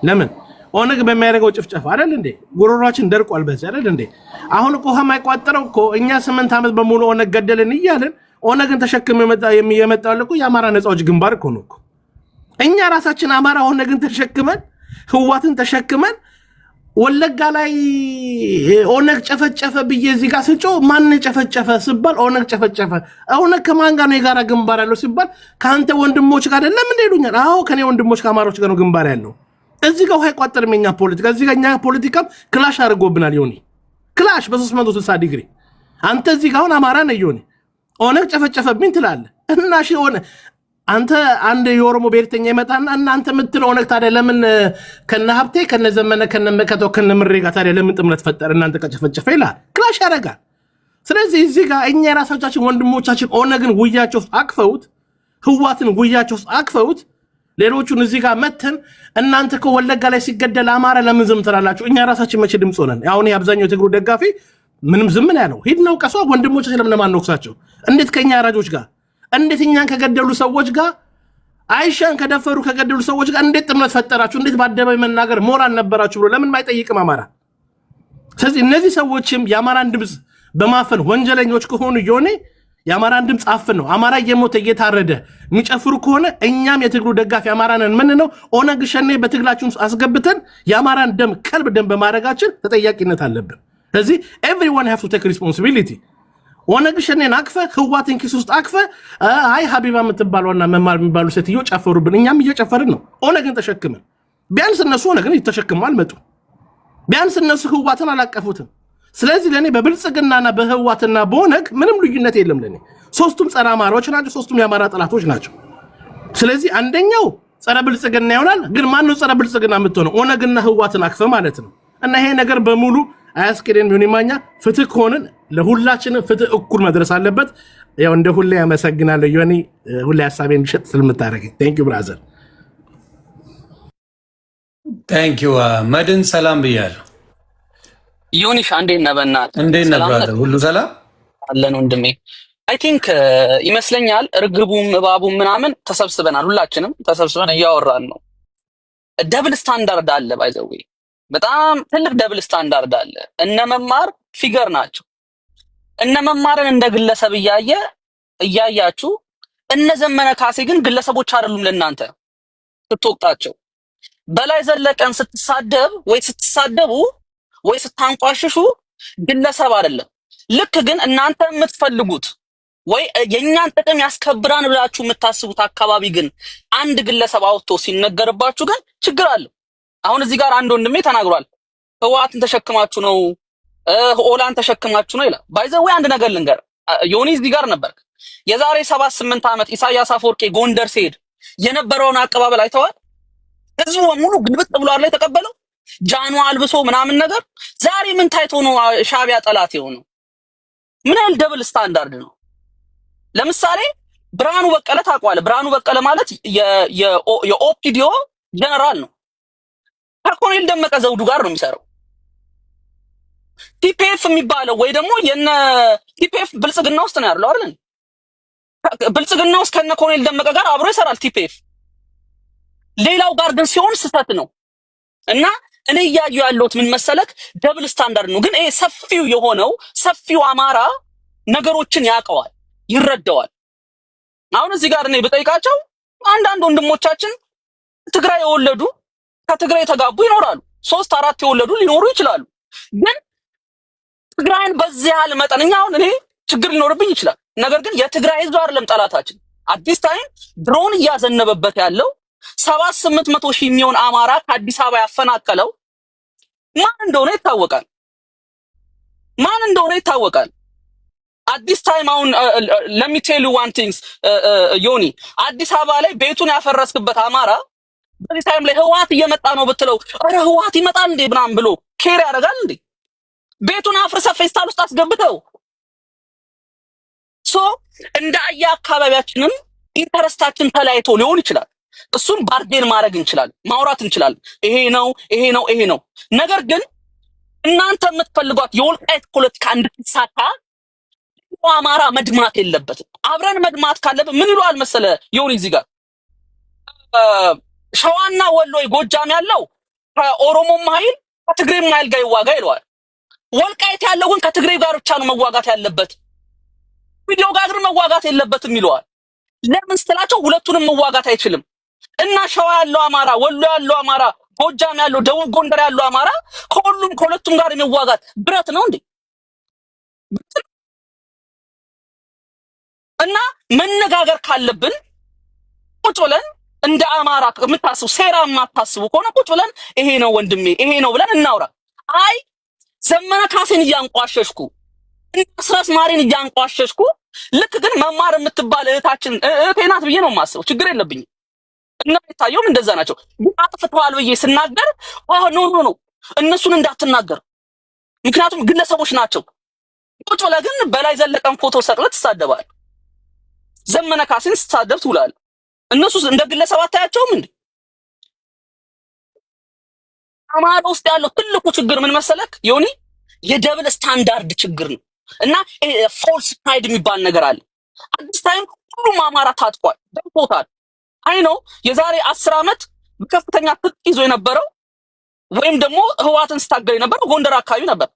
ለምን ኦነግ በሚያደርገው ጭፍጨፋ አይደል እንዴ ጉሮሯችን ደርቋል በዚህ አይደል እንዴ አሁን እኮ የማይቋጠረው እኮ እኛ 8 ዓመት በሙሉ ኦነግ ገደልን እያልን ኦነግን ተሸክመ የመጣው እኮ የአማራ ነፃዎች ግንባር እኮ ነው እኮ እኛ ራሳችን አማራ ኦነግን ተሸክመን ህዋትን ተሸክመን ወለጋ ላይ ኦነግ ጨፈጨፈ ብዬ እዚህ ጋር ስጮ ማን ጨፈጨፈ ሲባል ኦነግ ጨፈጨፈ ኦነግ ከማን ጋር ነው የጋራ ግንባር ያለው ሲባል ካንተ ወንድሞች ጋር አይደለም እንዴ ይሉኛል አዎ ከኔ ወንድሞች ከአማሮች ጋር ነው ግንባር ያለው እዚህ ጋር ሆይ ቋጠርም የኛ ፖለቲካ እዚህ ጋር እኛ ፖለቲካም ክላሽ አድርጎብናል ዮኒ ክላሽ በ360 ዲግሪ አንተ እዚህ ጋር አሁን አማራ ነው ዮኒ ኦነግ ጨፈጨፈብኝ ትላለህ እና እሺ ሆነ አንተ አንድ የኦሮሞ ብሔርተኛ ይመጣና እናንተ ምትል ኦነግ ታዲያ ለምን ከነ ሀብቴ ከነ ዘመነ ከነ መከተው ከነ ምሬጋ ታዲያ ለምን ጥምረት ፈጠረ እናንተ ከጨፈጨፈ ይላል ክላሽ ያደርጋል ስለዚህ እዚህ ጋር እኛ ራሳችን ወንድሞቻችን ኦነግን ጉያቸው አቅፈውት ህዋትን ጉያቸው አቅፈውት ሌሎቹን እዚህ ጋር መተን እናንተ ከወለጋ ላይ ሲገደል አማራ ለምን ዝም ትላላችሁ እኛ ራሳችን መቼ ድምጽ ሆነን አሁን የአብዛኛው ትግሩ ደጋፊ ምንም ዝም ነው ያለው ሂድ ነው ቀሷ ወንድሞቻችን ለምን ማንወቅሳቸው እንዴት ከኛ አራጆች ጋር እንዴት እኛን ከገደሉ ሰዎች ጋር አይሻን ከደፈሩ ከገደሉ ሰዎች ጋር እንዴት ጥምረት ፈጠራችሁ እንዴት ባደባይ መናገር ሞራል ነበራችሁ ብሎ ለምን ማይጠይቅም አማራ ስለዚህ እነዚህ ሰዎችም የአማራን ድምጽ በማፈን ወንጀለኞች ከሆኑ ዮኒ የአማራን ድምጽ አፍን ነው አማራ እየሞተ እየታረደ የሚጨፍሩ ከሆነ እኛም የትግሩ ደጋፊ አማራንን ምን ነው ኦነግ ሸኔ በትግላችን አስገብተን የአማራን ደም ከልብ ደም በማድረጋችን ተጠያቂነት አለብን ስለዚህ everyone have to take responsibility ኦነግ ሸኔን አቅፈ ህዋትን ኪስ ውስጥ አቅፈ አይ ሀቢባ የምትባለውና መማር የሚባሉ ሴትዮ ጨፈሩብን እኛም እየጨፈርን ነው ኦነግን ተሸክመን ቢያንስ እነሱ ኦነግን እየተሸክመው አልመጡ ቢያንስ እነሱ ህዋትን አላቀፉትም ስለዚህ ለኔ በብልጽግናና በህዋትና በኦነግ ምንም ልዩነት የለም ለኔ ሶስቱም ጸረ አማራዎች ናቸው ሶስቱም የአማራ ጠላቶች ናቸው ስለዚህ አንደኛው ጸረ ብልጽግና ይሆናል ግን ማን ነው ጸረ ብልጽግና የምትሆነው ኦነግና ህዋትን አቅፈ ማለት ነው እና ይሄ ነገር በሙሉ አያስከደን ዮኒማኛ ፍትህ ከሆነን ለሁላችንም ፍትህ እኩል መድረስ አለበት ያው እንደ ሁሌ ያመሰግናለሁ ዮኒ ሁሌ ሐሳቤን ሸጥ ስለምታረግ ቴንክ ዩ ብራዘር ቴንክ ዩ መድን ሰላም ብያለሁ ዮኒሽ እንዴት ነህ በእናትህ እንዴት ነህ ብራዘር ሁሉ ሰላም አለን ወንድሜ አይ ቲንክ ይመስለኛል እርግቡም እባቡም ምናምን ተሰብስበናል ሁላችንም ተሰብስበን እያወራን ነው ደብል ስታንዳርድ አለ ባይ ዘ ዌይ በጣም ትልቅ ደብል ስታንዳርድ አለ እነመማር ፊገር ናቸው እነመማርን እንደ ግለሰብ እያያችሁ እነዘመነ ካሴ ግን ግለሰቦች አይደሉም ለእናንተ ስትወቅጣቸው በላይ ዘለቀን ስትሳደቡ ወይ ስታንቋሽሹ ግለሰብ አይደለም ልክ ግን እናንተ የምትፈልጉት ወይ የኛን ጥቅም ያስከብራን ብላችሁ የምታስቡት አካባቢ ግን አንድ ግለሰብ አውጥቶ ሲነገርባችሁ ግን ችግር አለ አሁን እዚህ ጋር አንድ ወንድሜ ተናግሯል ህዋትን ተሸክማችሁ ነው ኦላን ተሸክማችሁ ነው ይላል ባይዘው አንድ ነገር ልንገር ዮኒ እዚህ ጋር ነበር የዛሬ 7-8 ዓመት ኢሳያስ አፈወርቄ ጎንደር ሲሄድ የነበረውን አቀባበል አይተዋል ህዝቡ ሙሉ ግልብጥ ብሎ አለ የተቀበለው ጃኑ አልብሶ ምናምን ነገር ዛሬ ምን ታይቶ ነው ሻቢያ ጠላት የሆነው ምን ያህል ደብል ስታንዳርድ ነው ለምሳሌ ብርሃኑ በቀለ ታቋለ ብርሃኑ በቀለ ማለት የኦፒዲዮ ጀነራል ነው ከኮሎኔል ደመቀ ዘውዱ ጋር ነው የሚሰራው ቲፒኤፍ የሚባለው ወይ ደግሞ የነ ቲፒኤፍ ብልጽግና ውስጥ ነው ያለው አይደል ብልጽግና ውስጥ ከነ ኮሎኔል ደመቀ ጋር አብሮ ይሰራል ቲፒኤፍ ሌላው ጋር ግን ሲሆን ስተት ነው እና እኔ ያያዩ ያለውት ምን መሰለክ ደብል ስታንዳርድ ነው ግን ይሄ ሰፊው አማራ ነገሮችን ያቀዋል ይረዳዋል አሁን እዚህ ጋር እኔ በጠይቃቸው አንዳንድ ወንድሞቻችን ትግራይ የወለዱ ከትግራይ ተጋቡ ይኖራሉ 3-4 የወለዱ ሊኖሩ ይችላሉ ግን ትግራይን በዚህ ያህል መጠንኛ አሁን እኔ ችግር ሊኖርብኝ ይችላል ነገር ግን የትግራይ ህዝብ አይደለም ጠላታችን አዲስ ታይም ድሮን እያዘነበበት ያለው 700-800 ሺህ የሚሆን አማራ ከአዲስ አበባ ያፈናቀለው ማን እንደሆነ ይታወቃል አዲስ ታይም አሁን let me tell you one things ዮኒ አዲስ አበባ ላይ ቤቱን ያፈረስክበት አማራ በዚህ ታይም ላይ ህዋት እየመጣ ነው ብትለው አረ ህዋት ይመጣል እንዴ ብናም ብሎ ኬር ያደርጋል እንዴ ቤቱን አፍርሰ ፌስታል ውስጥ አስገብተው ሶ እንደ አካባቢያችንን ኢንተረስታችን ተለያይቶ ሊሆን ይችላል እሱን ባርጌን ማድረግ እንችላለን ማውራት እንችላለን ይሄ ነው ነገር ግን እናንተ የምትፈልጓት የወልቃይት ፖለቲካ እንድትሳካ አማራ መድማት የለበትም አብረን መድማት ካለበት ምን ይሏል መሰለ ዮኒ እዚህ ጋር ሸዋና ወሎ ጎጃም ያለው ከኦሮሞም ኃይል ከትግሬም ኃይል ጋር ይዋጋ ይለዋል። ወልቃይት ያለው ግን ከትግሬ ጋር ብቻ ነው መዋጋት ያለበት፣ ቪዲዮ ጋር ግን መዋጋት የለበትም ይለዋል። ለምን ስትላቸው ሁለቱንም መዋጋት አይችልም እና ሸዋ ያለው አማራ፣ ወሎ ያለው አማራ፣ ጎጃም ያለው፣ ደቡብ ጎንደር ያለው አማራ ከሁለቱም ጋር የሚዋጋት ብረት ነው እንዴ? እና መነጋገር ካለብን ቁጭ ብለን እንደ አማራ የምታስቡ ሴራ የማታስቡ ከሆነ ቁጭ ብለን ይሄ ነው ወንድሜ ይሄ ነው ብለን እናውራ። አይ ዘመነ ካሴን እያንቋሸሽኩ አስራስ ማሪን እያንቋሸሽኩ ልክ ግን መማር የምትባል እህታችን እህቴ ናት ብዬ ነው የማስበው። ችግር የለብኝም እና የታየውም እንደዛ ናቸው። አጥፍተዋል ብዬ ስናገር ኖ ኖ ኖ እነሱን እንዳትናገር፣ ምክንያቱም ግለሰቦች ናቸው። ቁጭ ብለህ ግን በላይ ዘለቀን ፎቶ ሰቅለህ ትሳደባለህ፣ ዘመነ ካሴን ስትሳደብ ትውላለህ። እነሱ እንደ ግለሰብ አታያቸውም እንዴ? አማራ ውስጥ ያለው ትልቁ ችግር ምን መሰለክ ዮኒ? የደብል ስታንዳርድ ችግር ነው እና ፎልስ ፕራይድ የሚባል ነገር አለ። አዲስ ታይም ሁሉም አማራ ታጥቋል፣ ደምቶታል። አይ ነው የዛሬ 10 ዓመት በከፍተኛ ትጥቅ ይዞ የነበረው ወይም ደግሞ ህዋትን ስታገል የነበረው ጎንደር አካባቢ ነበር።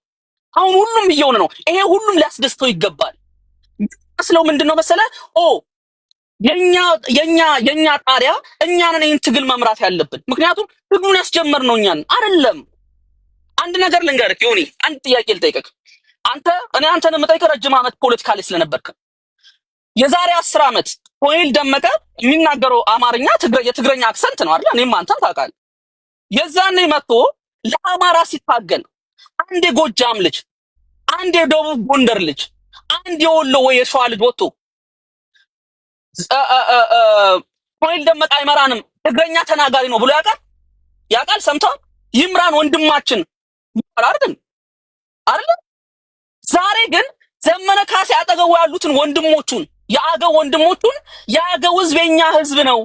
አሁን ሁሉም እየሆነ ነው። ይሄ ሁሉም ሊያስደስተው ይገባል። ስለው ምንድነው መሰለ የኛ ጣሪያ እኛ ነን ይህን ትግል መምራት ያለብን። ምክንያቱም ትግሉን ያስጀመርነው እኛን አይደለም። አንድ ነገር ልንገርህ ዮኒ፣ አንድ ጥያቄ ልጠይቅህ። አንተን የምጠይቅህ ረጅም ዓመት ፖለቲካ ላይ ስለነበርክ የዛሬ 10 ዓመት ኮሎኔል ደመቀ የሚናገረው አማርኛ የትግረኛ አክሰንት ነው አይደል? እኔም አንተም ታውቃለህ። የዛኔ መጥቶ ለአማራ ሲታገል አንድ የጎጃም ልጅ፣ አንድ የደቡብ ጎንደር ልጅ፣ አንድ የወሎ ወይ የሸዋ ልጅ ወጥቶ ኮሎኔል ደመቀ አይመራንም ትግረኛ ተናጋሪ ነው ብሎ ያውቃል? ሰምተዋል? ይምራን ወንድማችን አይደል? ዛሬ ግን ዘመነ ካሴ አጠገቡ ያሉትን ወንድሞቹን የአገው ወንድሞቹን የአገው ህዝብ የኛ ህዝብ ነው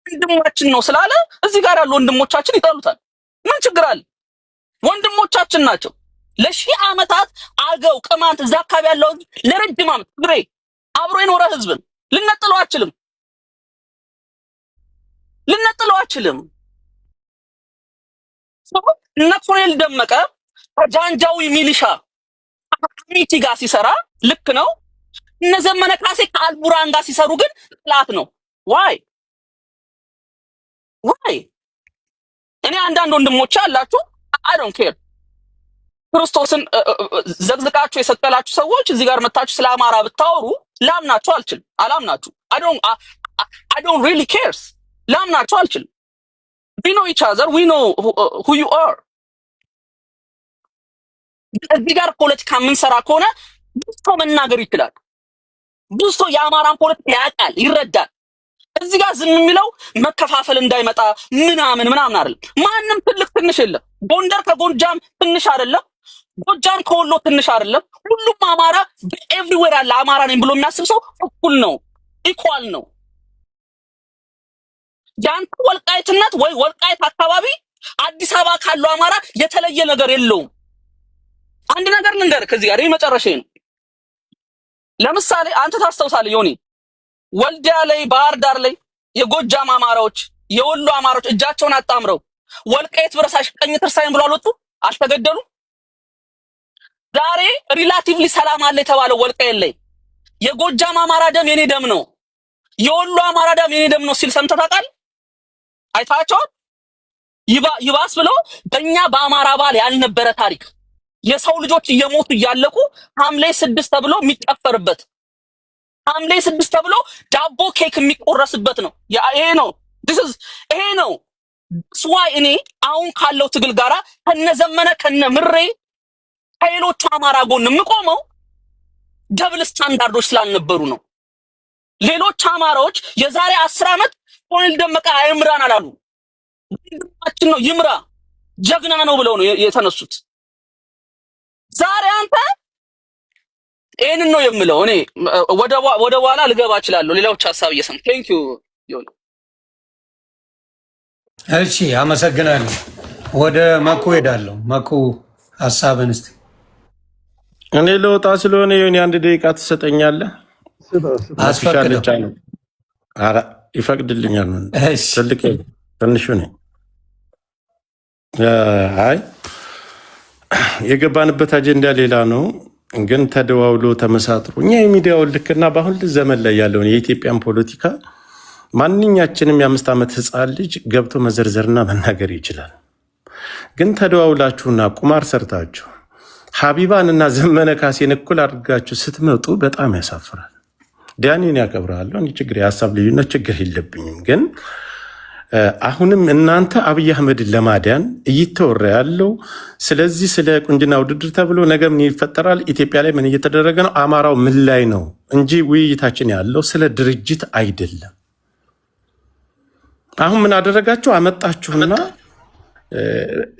ወንድማችን ነው ስላለ እዚህ ጋር ያሉ ወንድሞቻችን ይጠሉታል። ምን ችግር አለ? ወንድሞቻችን ናቸው። ለሺህ ዓመታት አገው፣ ቅማንት እዛ አካባቢ ያለው ለረጅም ዓመት ትግሬ አብሮ የኖረ ህዝብን ልነጥለው አችልም። እነ ኮሎኔል ደመቀ ከጃንጃዊ ሚሊሻ ሚቲ ጋር ሲሰራ ልክ ነው። እነ ዘመነ ካሴ ከአልቡራን ጋር ሲሰሩ ግን ጥላት ነው። ዋይ እኔ አንዳንድ ወንድሞች አላችሁ አይ ዶንት ኬር ክርስቶስን ዘግዝቃችሁ የሰቀላችሁ ሰዎች እዚህ ጋር መታችሁ ስለ አማራ ብታወሩ ላምናችሁ አልችልም። አላምናችሁ I don't really cares። ላምናችሁ አልችልም። we know each other, we know who you are። እዚህ ጋር ፖለቲካ የምንሰራ ከሆነ ብዙ ሰው መናገር ይችላል። ብዙ ሰው የአማራን ፖለቲካ ያውቃል፣ ይረዳል። እዚህ ጋር ዝም የሚለው መከፋፈል እንዳይመጣ ምናምን አይደለም። ማንም ትልቅ ትንሽ የለም። ጎንደር ከጎጃም ትንሽ አይደለም፣ ጎጃም ከወሎ ትንሽ አይደለም። ሁሉም አማራ ኤቭሪዌር ያለ አማራ ነኝ ብሎ የሚያስብ ሰው እኩል ነው፣ ኢኳል ነው። ያንተ ወልቃይትነት ወይ ወልቃይት አካባቢ አዲስ አበባ ካለው አማራ የተለየ ነገር የለውም። አንድ ነገር ልንገርህ ከዚህ ጋር የመጨረሻዬ ነው። ለምሳሌ አንተ ታስታውሳለህ ዮኒ፣ ወልዲያ ላይ፣ ባህር ዳር ላይ የጎጃም አማራዎች፣ የወሎ አማራዎች እጃቸውን አጣምረው ወልቃይት ብረሳሽ ቀኝ ትርሳይን ብሎ አልወጡ፣ አልተገደሉም። ዛሬ ሪላቲቭሊ ሰላም አለ የተባለው ወልቃይት ላይ የጎጃም አማራ ደም የኔ ደም ነው፣ የወሎ አማራ ደም የኔ ደም ነው ሲል ሰምተህ ታውቃለህ? አይታቸዋል? ይባስ ብለው በእኛ በአማራ ባል ያልነበረ ታሪክ የሰው ልጆች እየሞቱ እያለቁ ሐምሌ 6 ተብሎ የሚጨፈርበት ሐምሌ 6 ተብሎ ዳቦ ኬክ የሚቆረስበት ነው። ይሄ ነው ስዋይ እኔ አሁን ካለው ትግል ጋራ ከነዘመነ ከነምሬ ከሌሎቹ አማራ ጎን የምቆመው ደብል ስታንዳርዶች ስላልነበሩ ነው። ሌሎች አማራዎች የዛሬ 10 ዓመት ኮሎኔል ደመቀ አይምራን አላሉ። ወንድማችን ነው ይምራ ጀግና ነው ብለው ነው የተነሱት። ዛሬ አንተ ይሄንን ነው የምለው። እኔ ወደ ኋላ ልገባ እችላለሁ፣ ሌላዎች ሐሳብ እየሰማሁ። ቴንክ ዩ ዮኒ። እሺ አመሰግናለሁ። ወደ መኩ ሄዳለሁ። መኩ ሐሳብን እስቲ። እኔ ልወጣ ስለሆነ ዮኒ 1 ደቂቃ ትሰጠኛለህ? አስፈቅደው። ኧረ ይፈቅድልኛል። ትልቅ ትንሹ ነኝ። አይ የገባንበት አጀንዳ ሌላ ነው፣ ግን ተደዋውሎ ተመሳጥሮ እኛ የሚዲያው ልክና በአሁን ዘመን ላይ ያለውን የኢትዮጵያን ፖለቲካ ማንኛችንም የ5 ዓመት ህፃን ልጅ ገብቶ መዘርዘርና መናገር ይችላል። ግን ተደዋውላችሁና ቁማር ሰርታችሁ ሀቢባንና ዘመነ ካሴን እኩል አድርጋችሁ ስትመጡ በጣም ያሳፍራል። ዳኒን ያከብራለሁ፣ ችግር የሀሳብ ልዩነት ችግር የለብኝም። ግን አሁንም እናንተ አብይ አህመድን ለማዳን እየተወራ ያለው ስለዚህ ስለ ቁንጅና ውድድር ተብሎ ነገ ምን ይፈጠራል፣ ኢትዮጵያ ላይ ምን እየተደረገ ነው፣ አማራው ምን ላይ ነው እንጂ ውይይታችን ያለው ስለ ድርጅት አይደለም። አሁን ምን አደረጋችሁ? አመጣችሁና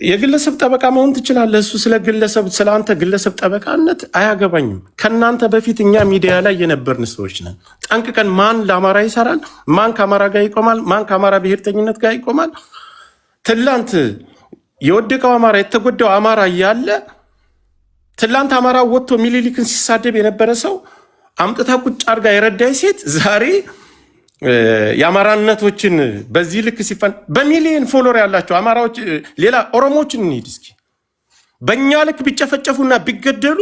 የግለሰብ ጠበቃ መሆን ትችላለህ። እሱ ስለ ግለሰብ ስለ አንተ ግለሰብ ጠበቃነት አያገባኝም። ከእናንተ በፊት እኛ ሚዲያ ላይ የነበርን ሰዎች ነን። ጠንቅቀን ማን ለአማራ ይሰራል፣ ማን ከአማራ ጋር ይቆማል፣ ማን ከአማራ ብሔርተኝነት ጋር ይቆማል። ትላንት የወደቀው አማራ የተጎዳው አማራ እያለ ትላንት አማራ ወጥቶ ሚኒሊክን ሲሳደብ የነበረ ሰው አምጥታ ቁጭ አድርጋ የረዳይ ሴት ዛሬ የአማራነቶችን በዚህ ልክ ሲፈን በሚሊዮን ፎሎወር ያላቸው አማራዎች ሌላ ኦሮሞዎችን እንሂድ እስኪ በእኛ ልክ ቢጨፈጨፉና ቢገደሉ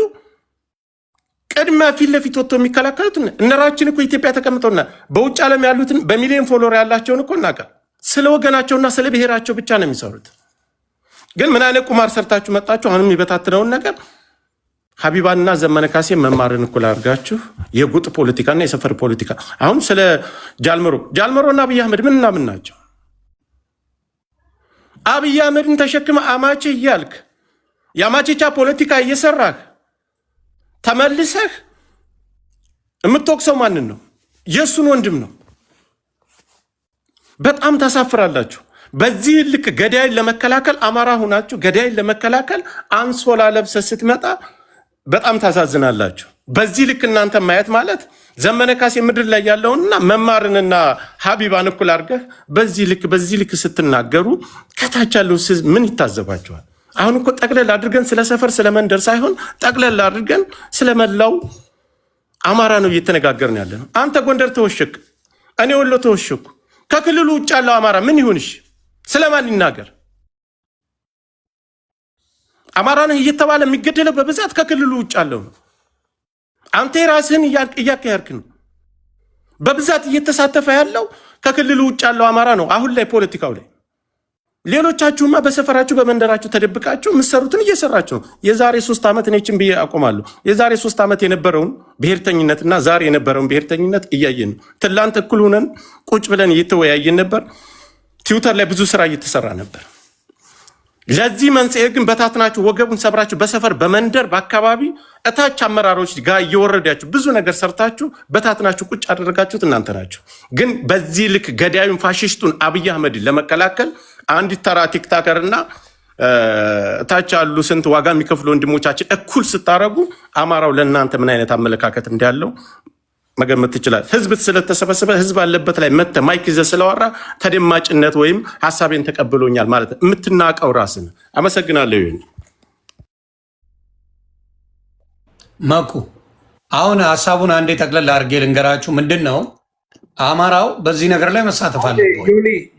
ቅድመ ፊት ለፊት ወጥቶ የሚከላከሉት እነራችን እኮ ኢትዮጵያ ተቀምጠውና በውጭ ዓለም ያሉትን በሚሊዮን ፎሎወር ያላቸውን እኮ እናውቃለን። ስለ ወገናቸውና ስለ ብሔራቸው ብቻ ነው የሚሰሩት። ግን ምን አይነት ቁማር ሰርታችሁ መጣችሁ? አሁንም የበታትነውን ነገር ሀቢባንና ዘመነ ካሴ መማርን እኩል አድርጋችሁ የጉጥ ፖለቲካና የሰፈር ፖለቲካ። አሁን ስለ ጃልመሮና አብይ አህመድ ምንና ምን ናቸው? አብይ አህመድን ተሸክመ አማቼ እያልክ የአማቼቻ ፖለቲካ እየሰራህ ተመልሰህ የምትወቅሰው ማንን ነው? የእሱን ወንድም ነው። በጣም ታሳፍራላችሁ። በዚህ ልክ ገዳይን ለመከላከል አማራ ሁናችሁ ገዳይን ለመከላከል አንሶላ ለብሰህ ስትመጣ በጣም ታሳዝናላችሁ። በዚህ ልክ እናንተ ማየት ማለት ዘመነ ካሴ ምድር ላይ ያለውንና መማርንና ሀቢባን እኩል አድርገህ በዚህ ልክ ስትናገሩ ከታች ያለው ምን ይታዘባችኋል? አሁን እኮ ጠቅለል አድርገን ስለ ሰፈር ስለ መንደር ሳይሆን ጠቅለል አድርገን ስለመላው አማራ ነው እየተነጋገርን ያለ ነው። አንተ ጎንደር ተወሸክ፣ እኔ ወሎ ተወሸኩ። ከክልሉ ውጭ ያለው አማራ ምን ይሁንሽ? ስለማን ይናገር? አማራ ነህ እየተባለ የሚገደለው በብዛት ከክልሉ ውጭ ያለው ነው። አንተ የራስህን እያካሄድክ ነው። በብዛት እየተሳተፈ ያለው ከክልሉ ውጭ ያለው አማራ ነው። አሁን ላይ ፖለቲካው ላይ ሌሎቻችሁማ በሰፈራችሁ በመንደራችሁ ተደብቃችሁ የምትሰሩትን እየሰራችሁ ነው። የዛሬ 3 ዓመት እኔችን ብዬ አቆማለሁ። የዛሬ 3 ዓመት የነበረውን ብሔርተኝነትና ዛሬ የነበረውን ብሔርተኝነት እያየን ነው። ትላንት እኩል ሆነን ቁጭ ብለን እየተወያየን ነበር። ትዊተር ላይ ብዙ ስራ እየተሰራ ነበር። ለዚህ መንስኤ ግን በታትናችሁ ወገቡን ሰብራችሁ በሰፈር በመንደር በአካባቢ እታች አመራሮች ጋር እየወረዳችሁ ብዙ ነገር ሰርታችሁ በታትናችሁ ቁጭ አደረጋችሁት እናንተ ናችሁ። ግን በዚህ ልክ ገዳዩን ፋሽስቱን አብይ አህመድን ለመከላከል አንዲት ተራ ቲክታከር እና እታች ያሉ ስንት ዋጋ የሚከፍሉ ወንድሞቻችን እኩል ስታረጉ አማራው ለእናንተ ምን አይነት አመለካከት እንዳለው መገመት ይችላል። ህዝብ ስለተሰበሰበ ህዝብ አለበት ላይ መተ ማይክ ይዘህ ስለወራ ተደማጭነት ወይም ሐሳቤን ተቀብሎኛል ማለት የምትናቀው ራስን። አመሰግናለሁ። ይሁን መኩ አሁን ሐሳቡን አንዴ ጠቅለል አድርጌ ልንገራችሁ። ምንድን ነው አማራው በዚህ ነገር ላይ መሳተፍ አለበት።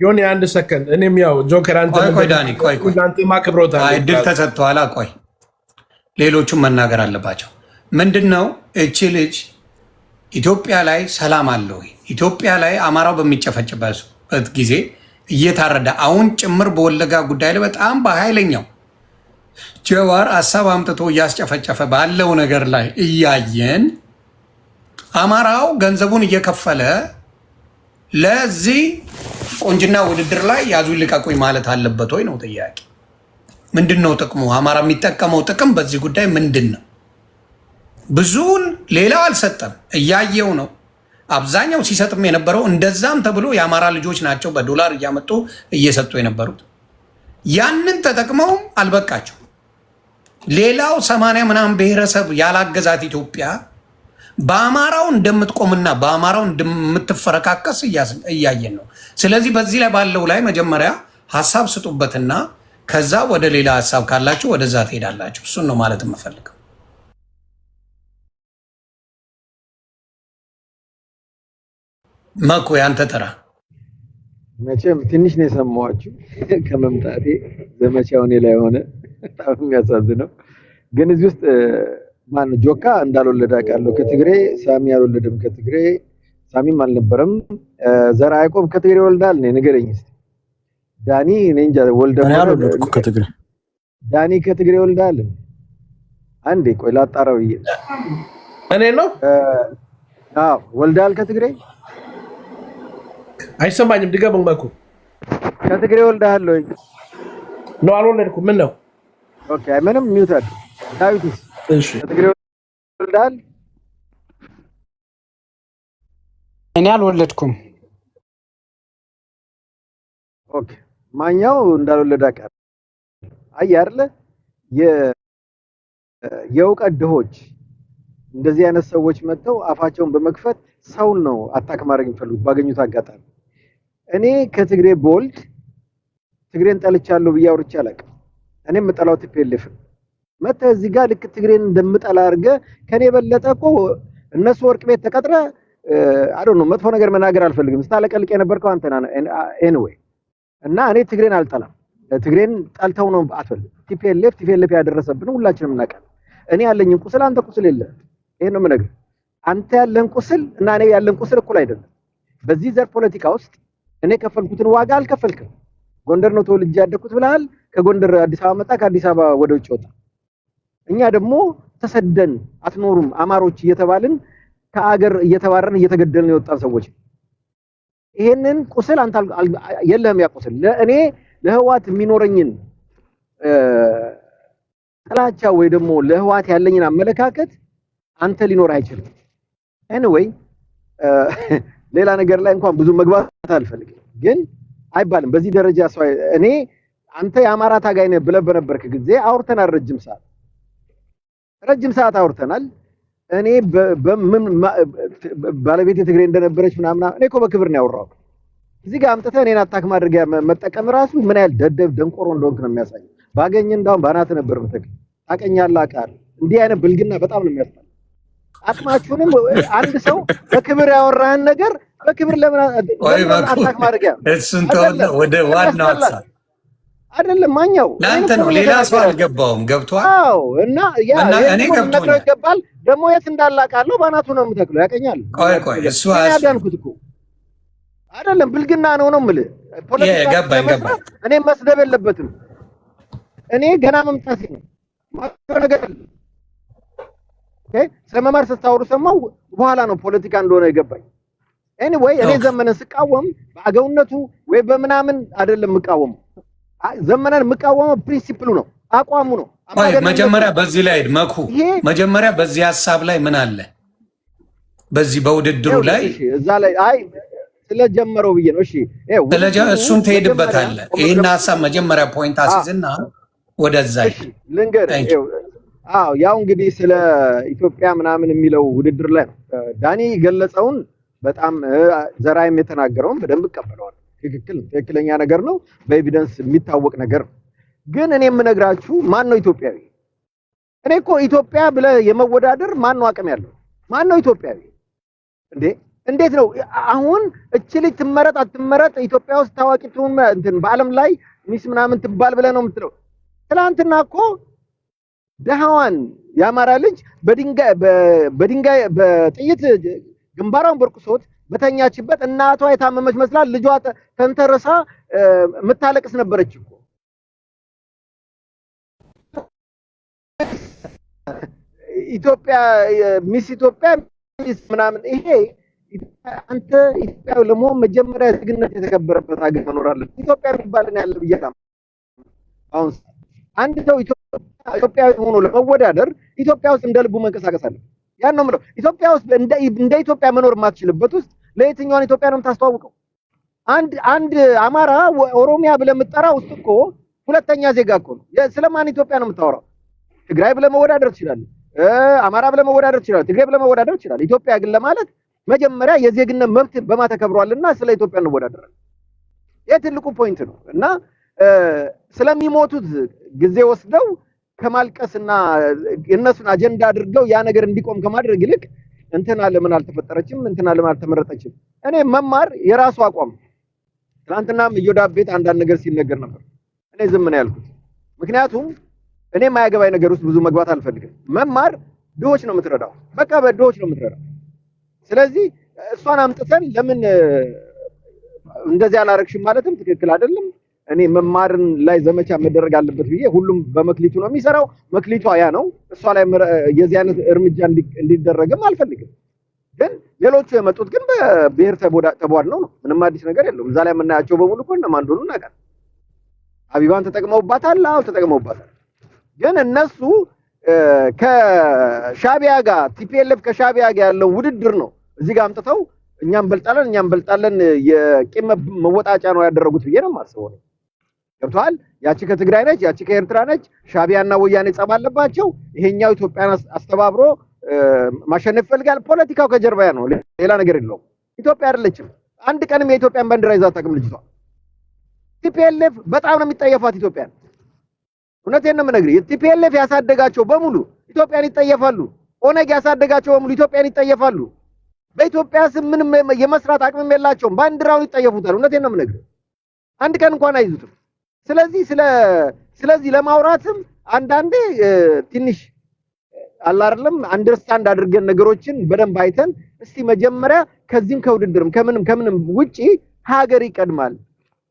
ዮኒ አንድ ሰከንድ። እኔም ያው ጆከር ቆይ ዳኒ ቆይ እድል ተሰጥቷል። ቆይ ሌሎቹም መናገር አለባቸው። ምንድን ነው እቺ ልጅ ኢትዮጵያ ላይ ሰላም አለ ወይ? ኢትዮጵያ ላይ አማራው በሚጨፈጭበት ጊዜ እየታረደ አሁን ጭምር በወለጋ ጉዳይ ላይ በጣም በኃይለኛው ጀዋር ሀሳብ አምጥቶ እያስጨፈጨፈ ባለው ነገር ላይ እያየን አማራው ገንዘቡን እየከፈለ ለዚህ ቁንጅና ውድድር ላይ ያዙ ልቀቁኝ ማለት አለበት ወይ ነው ጥያቄ። ምንድን ነው ጥቅሙ? አማራ የሚጠቀመው ጥቅም በዚህ ጉዳይ ምንድን ነው? ብዙውን ሌላው አልሰጠም፣ እያየው ነው። አብዛኛው ሲሰጥም የነበረው እንደዛም ተብሎ የአማራ ልጆች ናቸው በዶላር እያመጡ እየሰጡ የነበሩት። ያንን ተጠቅመውም አልበቃቸው። ሌላው 80 ምናምን ብሔረሰብ ያላገዛት ኢትዮጵያ በአማራው እንደምትቆምና በአማራው እንደምትፈረካከስ እያየን ነው። ስለዚህ በዚህ ላይ ባለው ላይ መጀመሪያ ሀሳብ ስጡበትና ከዛ ወደ ሌላ ሀሳብ ካላችሁ ወደዛ ትሄዳላችሁ። እሱን ነው ማለት የምፈልገው። መኩ ያንተ ተራ። መቼም ትንሽ ነው የሰማኋችሁ ከመምጣቴ ዘመቻው እኔ ላይ ሆነ። በጣም የሚያሳዝነው ግን እዚህ ውስጥ ማን ጆካ እንዳልወለደ አውቃለሁ ከትግሬ። ሳሚ አልወለደም ከትግሬ፣ ሳሚም አልነበረም። ዘራ ያዕቆብ ከትግሬ ወልዳል ነው ንገረኝ እስቲ። ዳኒ እኔ እንጃ ወልደ ከትግሬ ዳኒ ከትግሬ ወልዳል። አንዴ ቆይ ላጣራው ይሄ እኔ ነው ወልዳል ከትግሬ አይሰማኝም። ድገመው መኩ። ከትግሬ ወልዳል ወይ ነው? አልወለድኩም። ምን ነው? ኦኬ ምንም ሚውት አድርግ። ዳዊትስ እሺ ከትግሬ ወልዳል? እኔ አልወለድኩም። ኦኬ ማኛው እንዳልወለደ አውቃለሁ። አይ አይደለ የእውቀት ድሆች እንደዚህ አይነት ሰዎች መጥተው አፋቸውን በመክፈት ሰውን ነው አታክ ማድረግ የሚፈልጉት ባገኙት አጋጣሚ። እኔ ከትግሬ ቦልድ ትግሬን ጠልቻለሁ ብዬ አውርቼ አላውቅም። እኔ የምጠላው ቲፒኤልኤፍ መተህ እዚህ ጋር ልክ ትግሬን እንደምጠላ አድርገህ ከኔ የበለጠ እኮ እነሱ ወርቅ ቤት ተቀጥረ ነው መጥፎ ነገር መናገር አልፈልግም። ስታለቀልቅ የነበርከው አንተ ነህ። ኤኒዌይ እና እኔ ትግሬን አልጠላም። ትግሬን ጠልተው ነው አትፈልግ። ቲፒኤልኤፍ ያደረሰብን ሁላችንም እናውቃለን። እኔ ያለኝን ቁስል አንተ ቁስል የለህም። ይሄን ነው የምነግርህ። አንተ ያለን ቁስል እና እኔ ያለን ቁስል እኩል አይደለም። በዚህ ዘር ፖለቲካ ውስጥ እኔ ከፈልኩትን ዋጋ አልከፈልክም። ጎንደር ነው ተወልጄ ያደኩት ብለሃል። ከጎንደር አዲስ አበባ መጣ፣ ከአዲስ አበባ ወደ ውጭ ወጣ። እኛ ደግሞ ተሰደን አትኖሩም አማሮች እየተባልን ከአገር እየተባረርን እየተገደልን የወጣን ሰዎች። ይሄንን ቁስል አንተ የለህም። ያ ቁስል ለእኔ ለህዋት የሚኖረኝን ጥላቻ ወይ ደግሞ ለህዋት ያለኝን አመለካከት አንተ ሊኖር አይችልም። ኤኒዌይ ሌላ ነገር ላይ እንኳን ብዙ መግባት አልፈልግም፣ ግን አይባልም በዚህ ደረጃ ሰው እኔ አንተ የአማራ ታጋይ ነህ ብለህ በነበርክ ጊዜ አውርተናል። ረጅም ሰዓት አውርተናል። እኔ ባለቤቴ ትግሬ እንደነበረች ምናምን እኔ እኮ በክብር ነው ያወራው። እዚህ ጋር አምጥተህ እኔን አታክ ማድረጊያ መጠቀም ራሱ ምን ያህል ደደብ ደንቆሮ እንደሆንክ ነው የሚያሳየው። ባገኝ እንዳውም ባናተ ነበር መተክ ታቀኛለህ አቃል። እንዲህ አይነት ብልግና በጣም ነው የሚያስጠላው። አቅማችሁንም አንድ ሰው በክብር ያወራህን ነገር በክብር ለምን አታክ ማድረጊያ እሱን ተወለ ወደ ዋናው ሀሳብ አይደለም። ማኛው ለአንተ ነው፣ ሌላ ሰው አልገባውም። ገብቷል? አዎ። እና ያ እኔ ገብቶኛል። ይገባል ደግሞ የት እንዳላቃለው ባናቱ ነው የምተክለው። ያቀኛል። ቆይ እሱ ያዳንኩት እኮ አይደለም ብልግና ነው የምልህ። ፖለቲካ ገባኝ። እኔ መስደብ የለበትም። እኔ ገና መምጣት ነው ማለት ነገር ስለመማር ስታወሩ ሰማው በኋላ ነው ፖለቲካ እንደሆነ የገባኝ። ኤኒዌይ እኔ ዘመነን ስቃወም በአገውነቱ ወይ በምናምን አይደለም የምቃወመው። ዘመነን የምቃወመው ፕሪንሲፕሉ ነው፣ አቋሙ ነው። መጀመሪያ በዚህ ላይ መኩ መጀመሪያ በዚህ ሐሳብ ላይ ምን አለ? በዚህ በውድድሩ ላይ እዛ ላይ አይ ስለጀመረው ብዬ ነው። እሺ እሱን ትሄድበታለህ። ይሄን ሐሳብ መጀመሪያ ፖይንት አስይዝና ወደዛ ልንገር። ያው እንግዲህ ስለ ኢትዮጵያ ምናምን የሚለው ውድድር ላይ ነው ዳኒ ገለጸውን በጣም ዘራይም የተናገረውን በደንብ እቀበለዋለሁ። ትክክለኛ ነገር ነው፣ በኤቪደንስ የሚታወቅ ነገር ነው። ግን እኔ የምነግራችሁ ማን ነው ኢትዮጵያዊ? እኔ እኮ ኢትዮጵያ ብለህ የመወዳደር ማን ነው አቅም ያለው? ማን ነው ኢትዮጵያዊ እንዴ? እንዴት ነው አሁን እቺ ልጅ ትመረጥ አትመረጥ ኢትዮጵያ ውስጥ ታዋቂ ትሁን እንትን በአለም ላይ ሚስ ምናምን ትባል ብለህ ነው የምትለው? ትናንትና እኮ ደሃዋን ያማራ ልጅ በድንጋይ በጥይት ግንባሯን በርቁሶት በተኛችበት እናቷ የታመመች መስላል ልጇ ተንተርሳ የምታለቅስ ነበረች እኮ። ኢትዮጵያ ሚስ ኢትዮጵያ ሚስ ምናምን ይሄ አንተ ኢትዮጵያዊ ለመሆን መጀመሪያ ዜግነት የተከበረበት ሀገር መኖር አለበት። ኢትዮጵያ የሚባል ነው ያለ ብያለሁ። አሁን አንድ ሰው ኢትዮጵያዊ ሆኖ ለመወዳደር ኢትዮጵያ ውስጥ እንደልቡ መንቀሳቀስ አለ። ያን ነው የምለው። ኢትዮጵያ ውስጥ እንደ ኢትዮጵያ መኖር የማትችልበት ውስጥ ለየትኛውን ኢትዮጵያ ነው የምታስተዋውቀው? አንድ አማራ ኦሮሚያ ብለህ የምትጠራው ውስጥ እኮ ሁለተኛ ዜጋ እኮ ነው። ስለማን ኢትዮጵያ ነው የምታወራው? ትግራይ ብለህ መወዳደር ትችላለህ። አማራ ብለህ መወዳደር ትችላለህ። ትግራይ ብለህ መወዳደር ትችላለህ። ኢትዮጵያ ግን ለማለት መጀመሪያ የዜግነት መብት በማ ተከብሯልና ስለ ኢትዮጵያ እንወዳደራለን። ይሄ ትልቁ ፖይንት ነው። እና ስለሚሞቱት ጊዜ ወስደው ከማልቀስና የነሱን አጀንዳ አድርገው ያ ነገር እንዲቆም ከማድረግ ይልቅ እንትና ለምን አልተፈጠረችም፣ እንትና ለምን አልተመረጠችም። እኔ መማር የራሱ አቋም ትናንትናም እዮዳብ ቤት አንዳንድ ነገር ሲነገር ነበር። እኔ ዝም ነው ያልኩት። ምክንያቱም እኔ የማያገባኝ ነገር ውስጥ ብዙ መግባት አልፈልግም። መማር ድሆች ነው የምትረዳው፣ በቃ በድሆች ነው የምትረዳው። ስለዚህ እሷን አምጥተን ለምን እንደዚህ አላረግሽም ማለትም ትክክል አይደለም። እኔ መማርን ላይ ዘመቻ መደረግ አለበት ብዬ ሁሉም በመክሊቱ ነው የሚሰራው፣ መክሊቷ ያ ነው። እሷ ላይ የዚህ አይነት እርምጃ እንዲደረግም አልፈልግም። ግን ሌሎቹ የመጡት ግን በብሔር ተቧድነው ነው። ምንም አዲስ ነገር የለውም። እዛ ላይ የምናያቸው በሙሉ እኮ እነማን እንደሆኑ እናውቃለን። ሀቢባን ተጠቅመውባታል። አዎ ተጠቅመውባታል። ግን እነሱ ከሻቢያ ጋር ቲፒኤልኤፍ ከሻቢያ ጋር ያለው ውድድር ነው እዚህ ጋር አምጥተው እኛም በልጣለን የቂም መወጣጫ ነው ያደረጉት ብዬ ነው የማስበው። ገብቶሃል? ያቺ ከትግራይ ነች፣ ያቺ ከኤርትራ ነች። ሻቢያና ወያኔ ጸብ አለባቸው። ይሄኛው ኢትዮጵያን አስተባብሮ ማሸነፍ ይፈልጋል። ፖለቲካው ከጀርባ ነው፣ ሌላ ነገር የለውም። ኢትዮጵያ አይደለችም። አንድ ቀንም የኢትዮጵያን ባንዲራ ይዛ አታውቅም ልጅቷ። ቲፒኤልኤፍ በጣም ነው የሚጠየፋት ኢትዮጵያን። እውነቴን ነው የምነግርህ። ቲፒኤልኤፍ ያሳደጋቸው በሙሉ ኢትዮጵያን ይጠየፋሉ። ኦነግ ያሳደጋቸው በሙሉ ኢትዮጵያን ይጠየፋሉ። በኢትዮጵያ ስም ምንም የመስራት አቅምም የላቸውም። ባንዲራውን ይጠየፉታል። እውነቴን ነው የምነግርህ። አንድ ቀን እንኳን አይዙትም። ስለዚህ ለማውራትም አንዳንዴ ትንሽ አላርለም አንደርስታንድ አድርገን ነገሮችን በደንብ አይተን እስቲ መጀመሪያ ከዚህም ከውድድርም ከምንም ውጪ ሀገር ይቀድማል።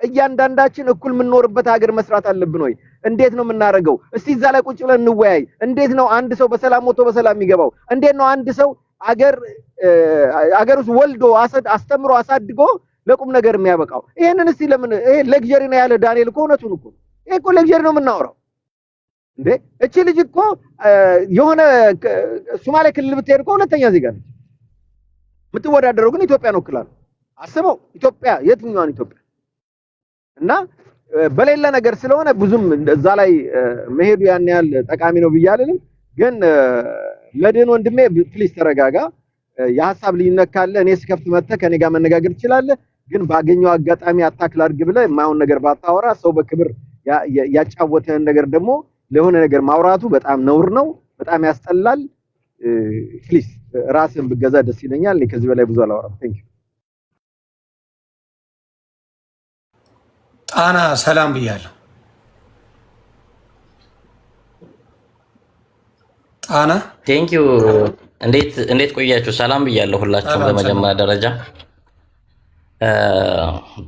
እያንዳንዳችን እኩል የምንኖርበት ሀገር መስራት አለብን ወይ? እንዴት ነው የምናደርገው? እስቲ እዛ ላይ ቁጭ ብለን እንወያይ። እንዴት ነው አንድ ሰው በሰላም ሞቶ በሰላም የሚገባው? እንዴት ነው አንድ ሰው አገር ውስጥ ወልዶ አስተምሮ አሳድጎ ለቁም ነገር የሚያበቃው? ይሄንን እስቲ ለምን ይሄ ሌክቸሪ ነው ያለ ዳንኤል እኮ እውነቱን እኮ ይሄ እኮ ሌክቸሪ ነው የምናወራው እንዴ። እቺ ልጅ እኮ የሆነ ሶማሌ ክልል ብትሄድ እኮ ሁለተኛ ዜጋ ነች። የምትወዳደረው ግን ኢትዮጵያን ወክላ ነው። አስበው፣ ኢትዮጵያ የትኛዋን ኢትዮጵያ? እና በሌላ ነገር ስለሆነ ብዙም እዛ ላይ መሄዱ ያን ያህል ጠቃሚ ነው ብዬ አልልም። ግን መድህን ወንድሜ ፕሊስ ተረጋጋ። የሐሳብ ልዩነት ካለ እኔ ስከፍት መጥተህ ከኔ ጋር መነጋገር ትችላለህ። ግን ባገኘው አጋጣሚ አታክል አድርግ ብለህ የማይሆን ነገር ባታወራ፣ ሰው በክብር ያጫወተህን ነገር ደግሞ ለሆነ ነገር ማውራቱ በጣም ነውር ነው፣ በጣም ያስጠላል። ፕሊስ ራስን ብገዛ ደስ ይለኛል። እኔ ከዚህ በላይ ብዙ አላወራም። ቴንክ ዩ። ጣና ሰላም ብያለሁ። ጣና ቴንክ ዩ። እንዴት ቆያችሁ? ሰላም ብያለሁ ሁላችሁም። በመጀመሪያ ደረጃ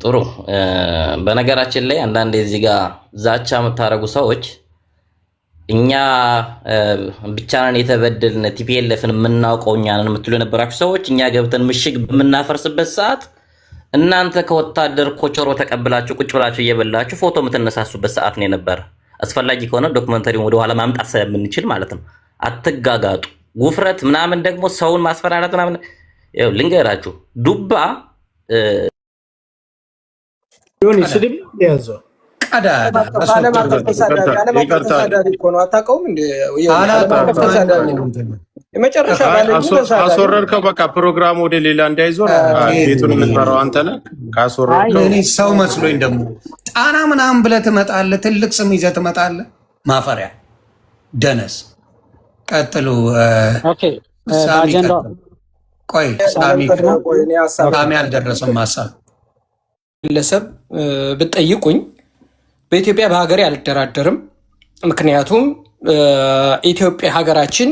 ጥሩ። በነገራችን ላይ አንዳንዴ እዚህ ጋር ዛቻ የምታደርጉ ሰዎች እኛ ብቻ ነን የተበደልን ቲፒኤልኤፍን የምናውቀው እኛ ነን የምትሉ የነበራችሁ ሰዎች እኛ ገብተን ምሽግ በምናፈርስበት ሰዓት እናንተ ከወታደር ኮቾሮ ተቀብላችሁ ቁጭ ብላችሁ እየበላችሁ ፎቶ የምትነሳሱበት ሰዓት ነው የነበረ። አስፈላጊ ከሆነ ዶክመንተሪውን ወደኋላ ማምጣት ስለምንችል ማለት ነው። አትጋጋጡ። ጉፍረት ምናምን ደግሞ ሰውን ማስፈራራት ምናምን ልንገራችሁ። ዱባ ዮኒ ስድብ ያዘው አስወረድከው። በቃ ፕሮግራሙ ወደ ሌላ እንዳይዞር ቤቱን የምትመራው አንተ ነህ። ካስወረድከው እኔ ሰው መስሎኝ ደግሞ ጣና ምናምን ብለህ ትመጣለህ። ትልቅ ስም ይዘህ ትመጣለህ። ማፈሪያ ደነስ። ቀጥሉ። ቆይ ሳሚ አልደረሰም። ሀሳብ ግለሰብ ብትጠይቁኝ በኢትዮጵያ በሀገሬ አልደራደርም። ምክንያቱም ኢትዮጵያ ሀገራችን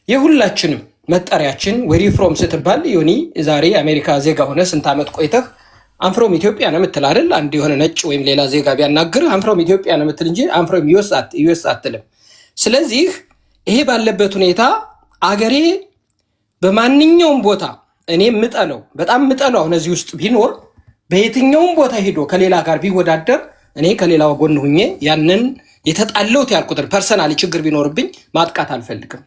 የሁላችንም መጠሪያችን ወሪ ፍሮም ስትባል ዮኒ ዛሬ አሜሪካ ዜጋ ሆነ ስንት ዓመት ቆይተህ አንፍሮም ኢትዮጵያ ነው የምትል አይደል? አንድ የሆነ ነጭ ወይም ሌላ ዜጋ ቢያናግር አንፍሮም ኢትዮጵያ ነው የምትል እንጂ አንፍሮም ዩኤስ አትልም። ስለዚህ ይሄ ባለበት ሁኔታ አገሬ በማንኛውም ቦታ እኔ ምጠለው በጣም ምጠለው አሁን እዚህ ውስጥ ቢኖር በየትኛውም ቦታ ሄዶ ከሌላ ጋር ቢወዳደር እኔ ከሌላው ጎን ሁኜ ያንን የተጣለውት ያልኩትን ፐርሰናሊ ችግር ቢኖርብኝ ማጥቃት አልፈልግም።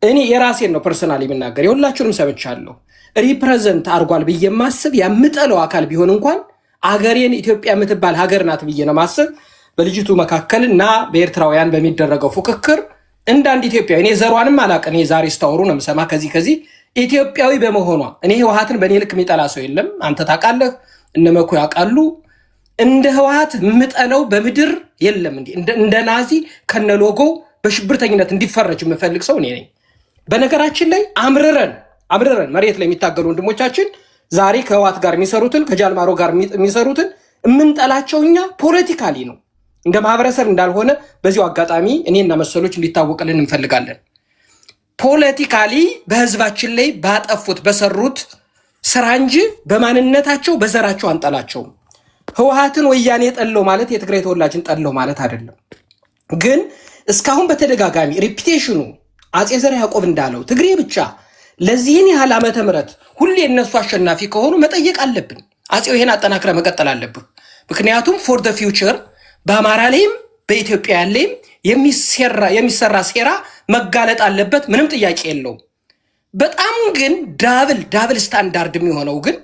እኔ የራሴን ነው ፐርሰናሊ የምናገር። የሁላችሁንም ሰምቻለሁ። ሪፕሬዘንት አርጓል ብዬ ማስብ ያምጠለው አካል ቢሆን እንኳን አገሬን ኢትዮጵያ የምትባል ሀገር ናት ብዬ ነው ማስብ። በልጅቱ መካከል እና በኤርትራውያን በሚደረገው ፉክክር እንዳንድ ኢትዮጵያዊ እኔ ዘሯንም አላውቅም። እኔ ዛሬ ስታወሩ ነው የምሰማ። ከዚህ ኢትዮጵያዊ በመሆኗ እኔ ህወሓትን በእኔ ልክ የሚጠላ ሰው የለም። አንተ ታውቃለህ፣ እነመኩ ያውቃሉ። እንደ ህወሓት ምጠለው በምድር የለም። እንደ ናዚ ከነሎጎው በሽብርተኝነት እንዲፈረጅ የምፈልግ ሰው እኔ ነኝ። በነገራችን ላይ አምርረን መሬት ላይ የሚታገሉ ወንድሞቻችን ዛሬ ከህወሓት ጋር የሚሰሩትን ከጃልማሮ ጋር የሚሰሩትን የምንጠላቸው እኛ ፖለቲካሊ ነው እንደ ማህበረሰብ እንዳልሆነ በዚሁ አጋጣሚ እኔና መሰሎች እንዲታወቅልን እንፈልጋለን። ፖለቲካሊ በህዝባችን ላይ ባጠፉት በሰሩት ስራ እንጂ በማንነታቸው በዘራቸው አንጠላቸው። ህወሓትን ወያኔ ጠለው ማለት የትግራይ ተወላጅን ጠለው ማለት አይደለም። ግን እስካሁን በተደጋጋሚ ሪፒቴሽኑ አጼ ዘርዓ ያዕቆብ እንዳለው ትግሬ ብቻ ለዚህን ያህል ዓመተ ምህረት ሁሌ እነሱ አሸናፊ ከሆኑ መጠየቅ አለብን። አጼው ይሄን አጠናክረ መቀጠል አለብን። ምክንያቱም ፎር ዘ ፊውቸር በአማራ ላይም በኢትዮጵያ ላይም የሚሰራ ሴራ መጋለጥ አለበት። ምንም ጥያቄ የለውም። በጣም ግን ዳብል ስታንዳርድ የሚሆነው ግን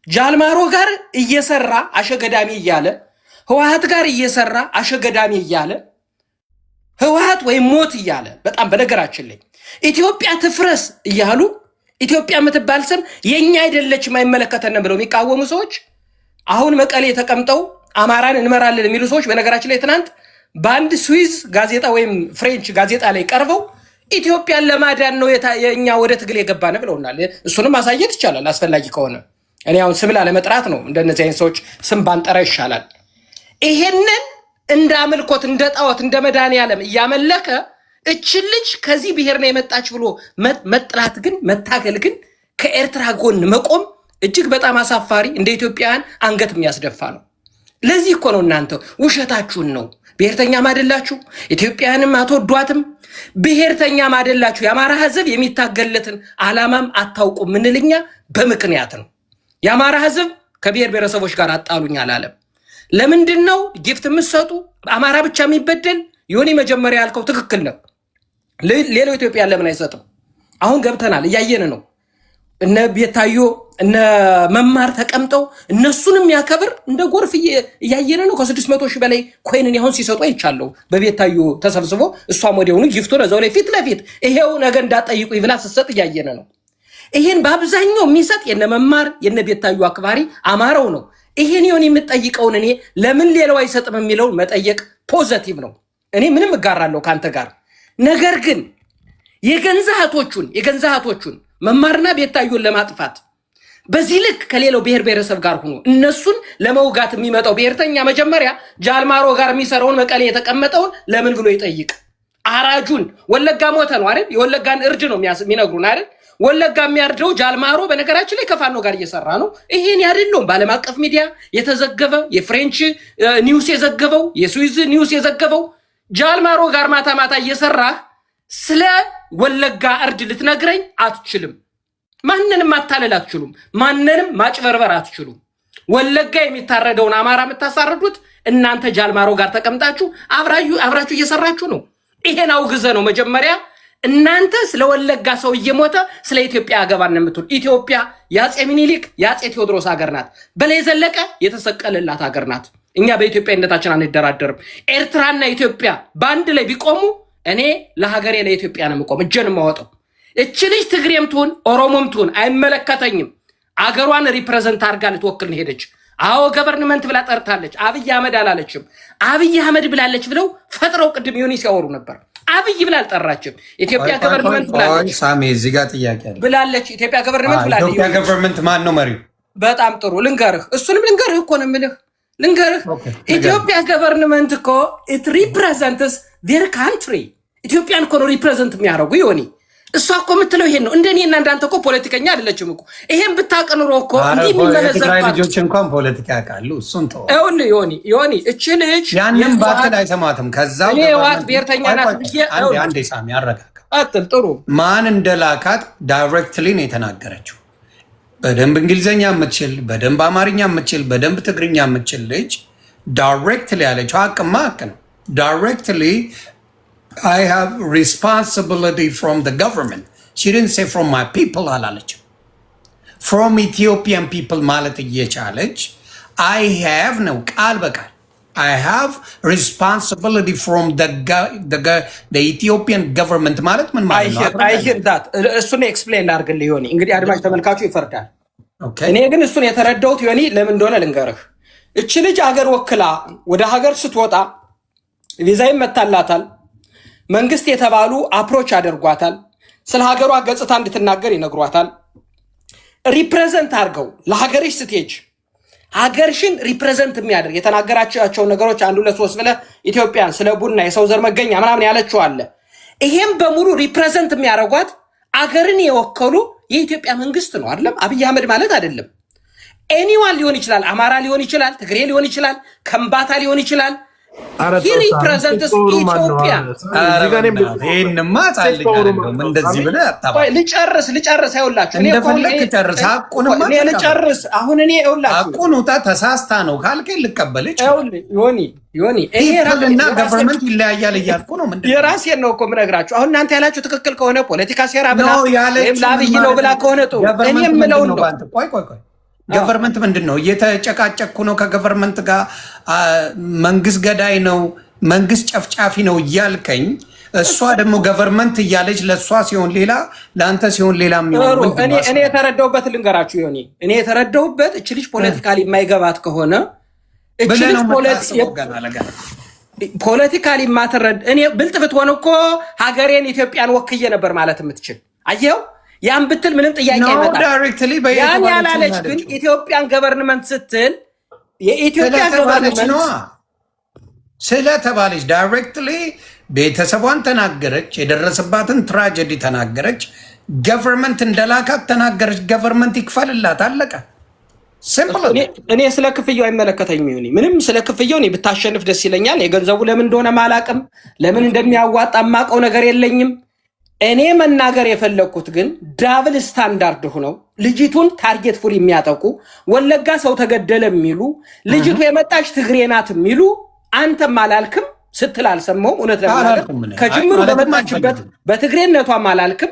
ጃልማሮ ጋር እየሰራ አሸገዳሚ እያለ ህወሓት ጋር እየሰራ አሸገዳሚ እያለ ህወሓት ወይም ሞት እያለ በጣም በነገራችን ላይ ኢትዮጵያ ትፍረስ እያሉ ኢትዮጵያ የምትባል ስም የኛ አይደለችም አይመለከተንም ብለው የሚቃወሙ ሰዎች አሁን መቀሌ ተቀምጠው አማራን እንመራለን የሚሉ ሰዎች በነገራችን ላይ ትናንት በአንድ ስዊዝ ጋዜጣ ወይም ፍሬንች ጋዜጣ ላይ ቀርበው ኢትዮጵያን ለማዳን ነው የኛ ወደ ትግል የገባነ ብለውናል። እሱንም ማሳየት ይቻላል አስፈላጊ ከሆነ። እኔ አሁን ስም ላለመጥራት ነው፣ እንደነዚህ አይነት ሰዎች ስም ባንጠራ ይሻላል። ይሄንን እንደ አምልኮት እንደ ጣዖት እንደ መድኃኒዓለም እያመለከ እችን ልጅ ከዚህ ብሔር ነው የመጣች ብሎ መጥላት ግን መታገል ግን ከኤርትራ ጎን መቆም እጅግ በጣም አሳፋሪ እንደ ኢትዮጵያውያን አንገት የሚያስደፋ ነው። ለዚህ እኮ ነው እናንተ ውሸታችሁን ነው። ብሔርተኛም አይደላችሁ፣ ኢትዮጵያንም አትወዷትም፣ ብሔርተኛም አይደላችሁ። የአማራ ህዝብ የሚታገለትን ዓላማም አታውቁም። ምንልኛ በምክንያት ነው። የአማራ ህዝብ ከብሔር ብሔረሰቦች ጋር አጣሉኝ አላለም። ለምንድን ነው ጊፍት የምትሰጡ? አማራ ብቻ የሚበደል ዮኒ መጀመሪያ ያልከው ትክክል ነው። ሌላው ኢትዮጵያ ለምን አይሰጥም? አሁን ገብተናል፣ እያየን ነው። እነ ቤታዮ እነ መማር ተቀምጠው እነሱንም ያከብር እንደ ጎርፍ እያየን ነው። ከ600 ሺህ በላይ ኮይንን ያሁን ሲሰጡ አይቻለሁ። በቤታዮ ተሰብስቦ እሷም ወዲያውኑ ጊፍቱ ነው እዛው ላይ ፊት ለፊት ይሄው ነገ እንዳጠይቁ ይብላ ስትሰጥ እያየን ነው። ይሄን በአብዛኛው የሚሰጥ የነ መማር የነ ቤታዮ አክባሪ አማራው ነው። ይሄን ይሁን የምጠይቀውን እኔ ለምን ሌላው አይሰጥም የሚለውን መጠየቅ ፖዚቲቭ ነው። እኔ ምንም እጋራለሁ ካንተ ጋር። ነገር ግን የገንዛሃቶቹን መማርና ቤታዮን ለማጥፋት በዚህ ልክ ከሌላው ብሔር ብሔረሰብ ጋር ሆኖ እነሱን ለመውጋት የሚመጣው ብሔርተኛ መጀመሪያ ጃልማሮ ጋር የሚሰራውን መቀሌ የተቀመጠውን ለምን ብሎ ይጠይቅ። አራጁን ወለጋ ሞተ ነው አይደል? የወለጋን እርድ ነው የሚነግሩን አይደል? ወለጋ የሚያርደው ጃልማሮ በነገራችን ላይ ከፋኖ ጋር እየሰራ ነው። ይሄን ያድልም በዓለም አቀፍ ሚዲያ የተዘገበ የፍሬንች ኒውስ የዘገበው የስዊዝ ኒውስ የዘገበው ጃልማሮ ጋር ማታ ማታ እየሰራህ ስለ ወለጋ እርድ ልትነግረኝ አትችልም። ማንንም ማታለል አትችሉም። ማንንም ማጭበርበር አትችሉም። ወለጋ የሚታረደውን አማራ የምታሳርዱት እናንተ ጃልማሮ ጋር ተቀምጣችሁ አብራችሁ እየሰራችሁ ነው። ይሄን አውግዘ ነው መጀመሪያ እናንተ ስለ ወለጋ ሰው እየሞተ ስለ ኢትዮጵያ አገባን የምትሉ። ኢትዮጵያ የአፄ ሚኒሊክ የአፄ ቴዎድሮስ ሀገር ናት። በላይ ዘለቀ የተሰቀለላት ሀገር ናት። እኛ በኢትዮጵያነታችን አንደራደርም። ኤርትራና ኢትዮጵያ በአንድ ላይ ቢቆሙ እኔ ለሀገሬ ለኢትዮጵያ ነው የምቆም፣ እጄን የማወጣው። እቺ ልጅ ትግሬም ትሁን ኦሮሞም ትሁን አይመለከተኝም። አገሯን ሪፕሬዘንት አድርጋ ልትወክልን ሄደች። አዎ ገቨርንመንት ብላ ጠርታለች። አብይ አህመድ አላለችም። አብይ አህመድ ብላለች ብለው ፈጥረው ቅድም ዮኒ ሲያወሩ ነበር። አብይ ብላ አልጠራችም። ኢትዮጵያ ገቨርንመንት ብላለች። ሳሚ እዚህ ጋር ጥያቄ አለ ብላለች። ኢትዮጵያ ገቨርንመንት ብላለች። ኢትዮጵያ ገቨርንመንት ማን ነው መሪው? በጣም ጥሩ ልንገርህ፣ እሱንም ልንገርህ እኮ ነው የምልህ። ልንገርህ ኢትዮጵያ ገቨርንመንት እኮ ኢት ሪፕሬዘንትስ ዴር ካንትሪ። ኢትዮጵያን እኮ ነው ሪፕሬዘንት የሚያደርጉ ዮኒ። እሷ እኮ የምትለው ይሄን ነው። እንደኔና እንዳንተ እኮ ፖለቲከኛ አይደለችም እኮ። ይሄን ብታቀንሮ እኮ እንዲህ የሚመለዘባት ልጆች እንኳን ፖለቲካ ያውቃሉ። እሱን ተው ዮኒ እቺ ልጅ ያንን ባትል አይሰማትም። ከዛው እኔ ዋት ብሔርተኛ ናት ብዬ አንዴ ሳሚ አረጋጋ። አጥል ጥሩ ማን እንደላካት ዳይሬክትሊ ነው የተናገረችው። በደንብ እንግሊዘኛ የምትችል፣ በደንብ አማርኛ የምትችል፣ በደንብ ትግርኛ የምትችል ልጅ ዳይሬክትሊ ያለችው ሀቅማ ሀቅ ነው። ዳይሬክትሊ I have responsibility from the government. She didn't say from my people አላለችም። From Ethiopian people ማለት እየቻለች I have ነው ቃል በቃል I have responsibility from the Ethiopian government ማለት ምን ማለት ነው? I hear that. እሱን ኤክስፕሌን ላድርግልህ ዮኒ። እንግዲህ አድማጭ ተመልካቹ ይፈርዳል። እኔ ግን እሱን የተረዳሁት ዮኒ ለምን እንደሆነ ልንገርህ። እቺ ልጅ ሀገር ወክላ ወደ ሀገር ስትወጣ ቪዛ ይመታላታል። መንግስት የተባሉ አፕሮች ያደርጓታል። ስለ ሀገሯ ገጽታ እንድትናገር ይነግሯታል። ሪፕሬዘንት አድርገው ለሀገርሽ ስትሄጅ ሀገርሽን ሪፕሬዘንት የሚያደርግ የተናገራቸው ነገሮች 1 2 3 ብለህ ኢትዮጵያን ስለ ቡና የሰው ዘር መገኛ ምናምን ያለችው አለ። ይሄም በሙሉ ሪፕሬዘንት የሚያደርጓት አገርን የወከሉ የኢትዮጵያ መንግስት ነው አይደለም። አብይ አህመድ ማለት አይደለም። ኤኒዋን ሊሆን ይችላል፣ አማራ ሊሆን ይችላል፣ ትግሬ ሊሆን ይችላል፣ ከምባታ ሊሆን ይችላል። ሂ ሪፕሬዘንትስ ኢትዮጵያ። ይሄንማ ታልልኝ አይደለም እንደዚህ ብለህ አታባ ልጨርስ አይውላችሁ እንደፈለክ ጨርስ። ልጨርስ አሁን እኔ ይውላችሁ አቁኑታ ተሳስታ ነው ካልከኝ ልቀበልሽ። ዮኒ ይሄና ገቨርንመንት ይለያያል እያልኩ ነው። ምንድነው የራሴን ነው እኮ የምነግራችሁ። አሁን እናንተ ያላችሁ ትክክል ከሆነ ፖለቲካ ሴራ ብላ ወይም ለአብይ ነው ብላ ከሆነ ጥሩ። እኔ የምለው ነው ቆይ ገቨርንመንት ምንድነው? እየተጨቃጨኩ ነው ከገቨርንመንት ጋር። መንግስት ገዳይ ነው፣ መንግስት ጨፍጫፊ ነው እያልከኝ እሷ ደግሞ ገቨርንመንት እያለች ለእሷ ሲሆን ሌላ ለአንተ ሲሆን ሌላ የሚሆን እኔ የተረዳሁበት ልንገራችሁ። ዮኒ እኔ የተረዳሁበት እች ልጅ ፖለቲካሊ የማይገባት ከሆነ እች ልጅ ፖለቲካሊ የማትረድ እኔ ብልጥ ብትሆን እኮ ሀገሬን ኢትዮጵያን ወክዬ ነበር ማለት የምትችል አየው። ያን ብትል ምንም ጥያቄ አይመጣም። ያን ያላለች ግን ኢትዮጵያን ገቨርንመንት ስትል የኢትዮጵያ ገቨርንመንት ስለተባለች ዳይሬክትሊ ቤተሰቧን ተናገረች፣ የደረሰባትን ትራጀዲ ተናገረች፣ ገቨርንመንት እንደላካት ተናገረች። ገቨርንመንት ይክፈልላት፣ አለቀ። እኔ ስለ ክፍያው አይመለከተኝም። ይሁን ምንም ስለ ክፍያው እኔ ብታሸንፍ ደስ ይለኛል። የገንዘቡ ለምን እንደሆነ ማላቅም፣ ለምን እንደሚያዋጣ ማቀው ነገር የለኝም። እኔ መናገር የፈለኩት ግን ዳብል ስታንዳርድ ሆነው ልጅቱን ታርጌት ፉል የሚያጠቁ ወለጋ ሰው ተገደለ የሚሉ ልጅቱ የመጣች ትግሬ ናት የሚሉ አንተም አላልክም ስትል አልሰማሁም። እውነት ለማለት ከጅምሩ በመጣችበት በትግሬነቷም አላልክም።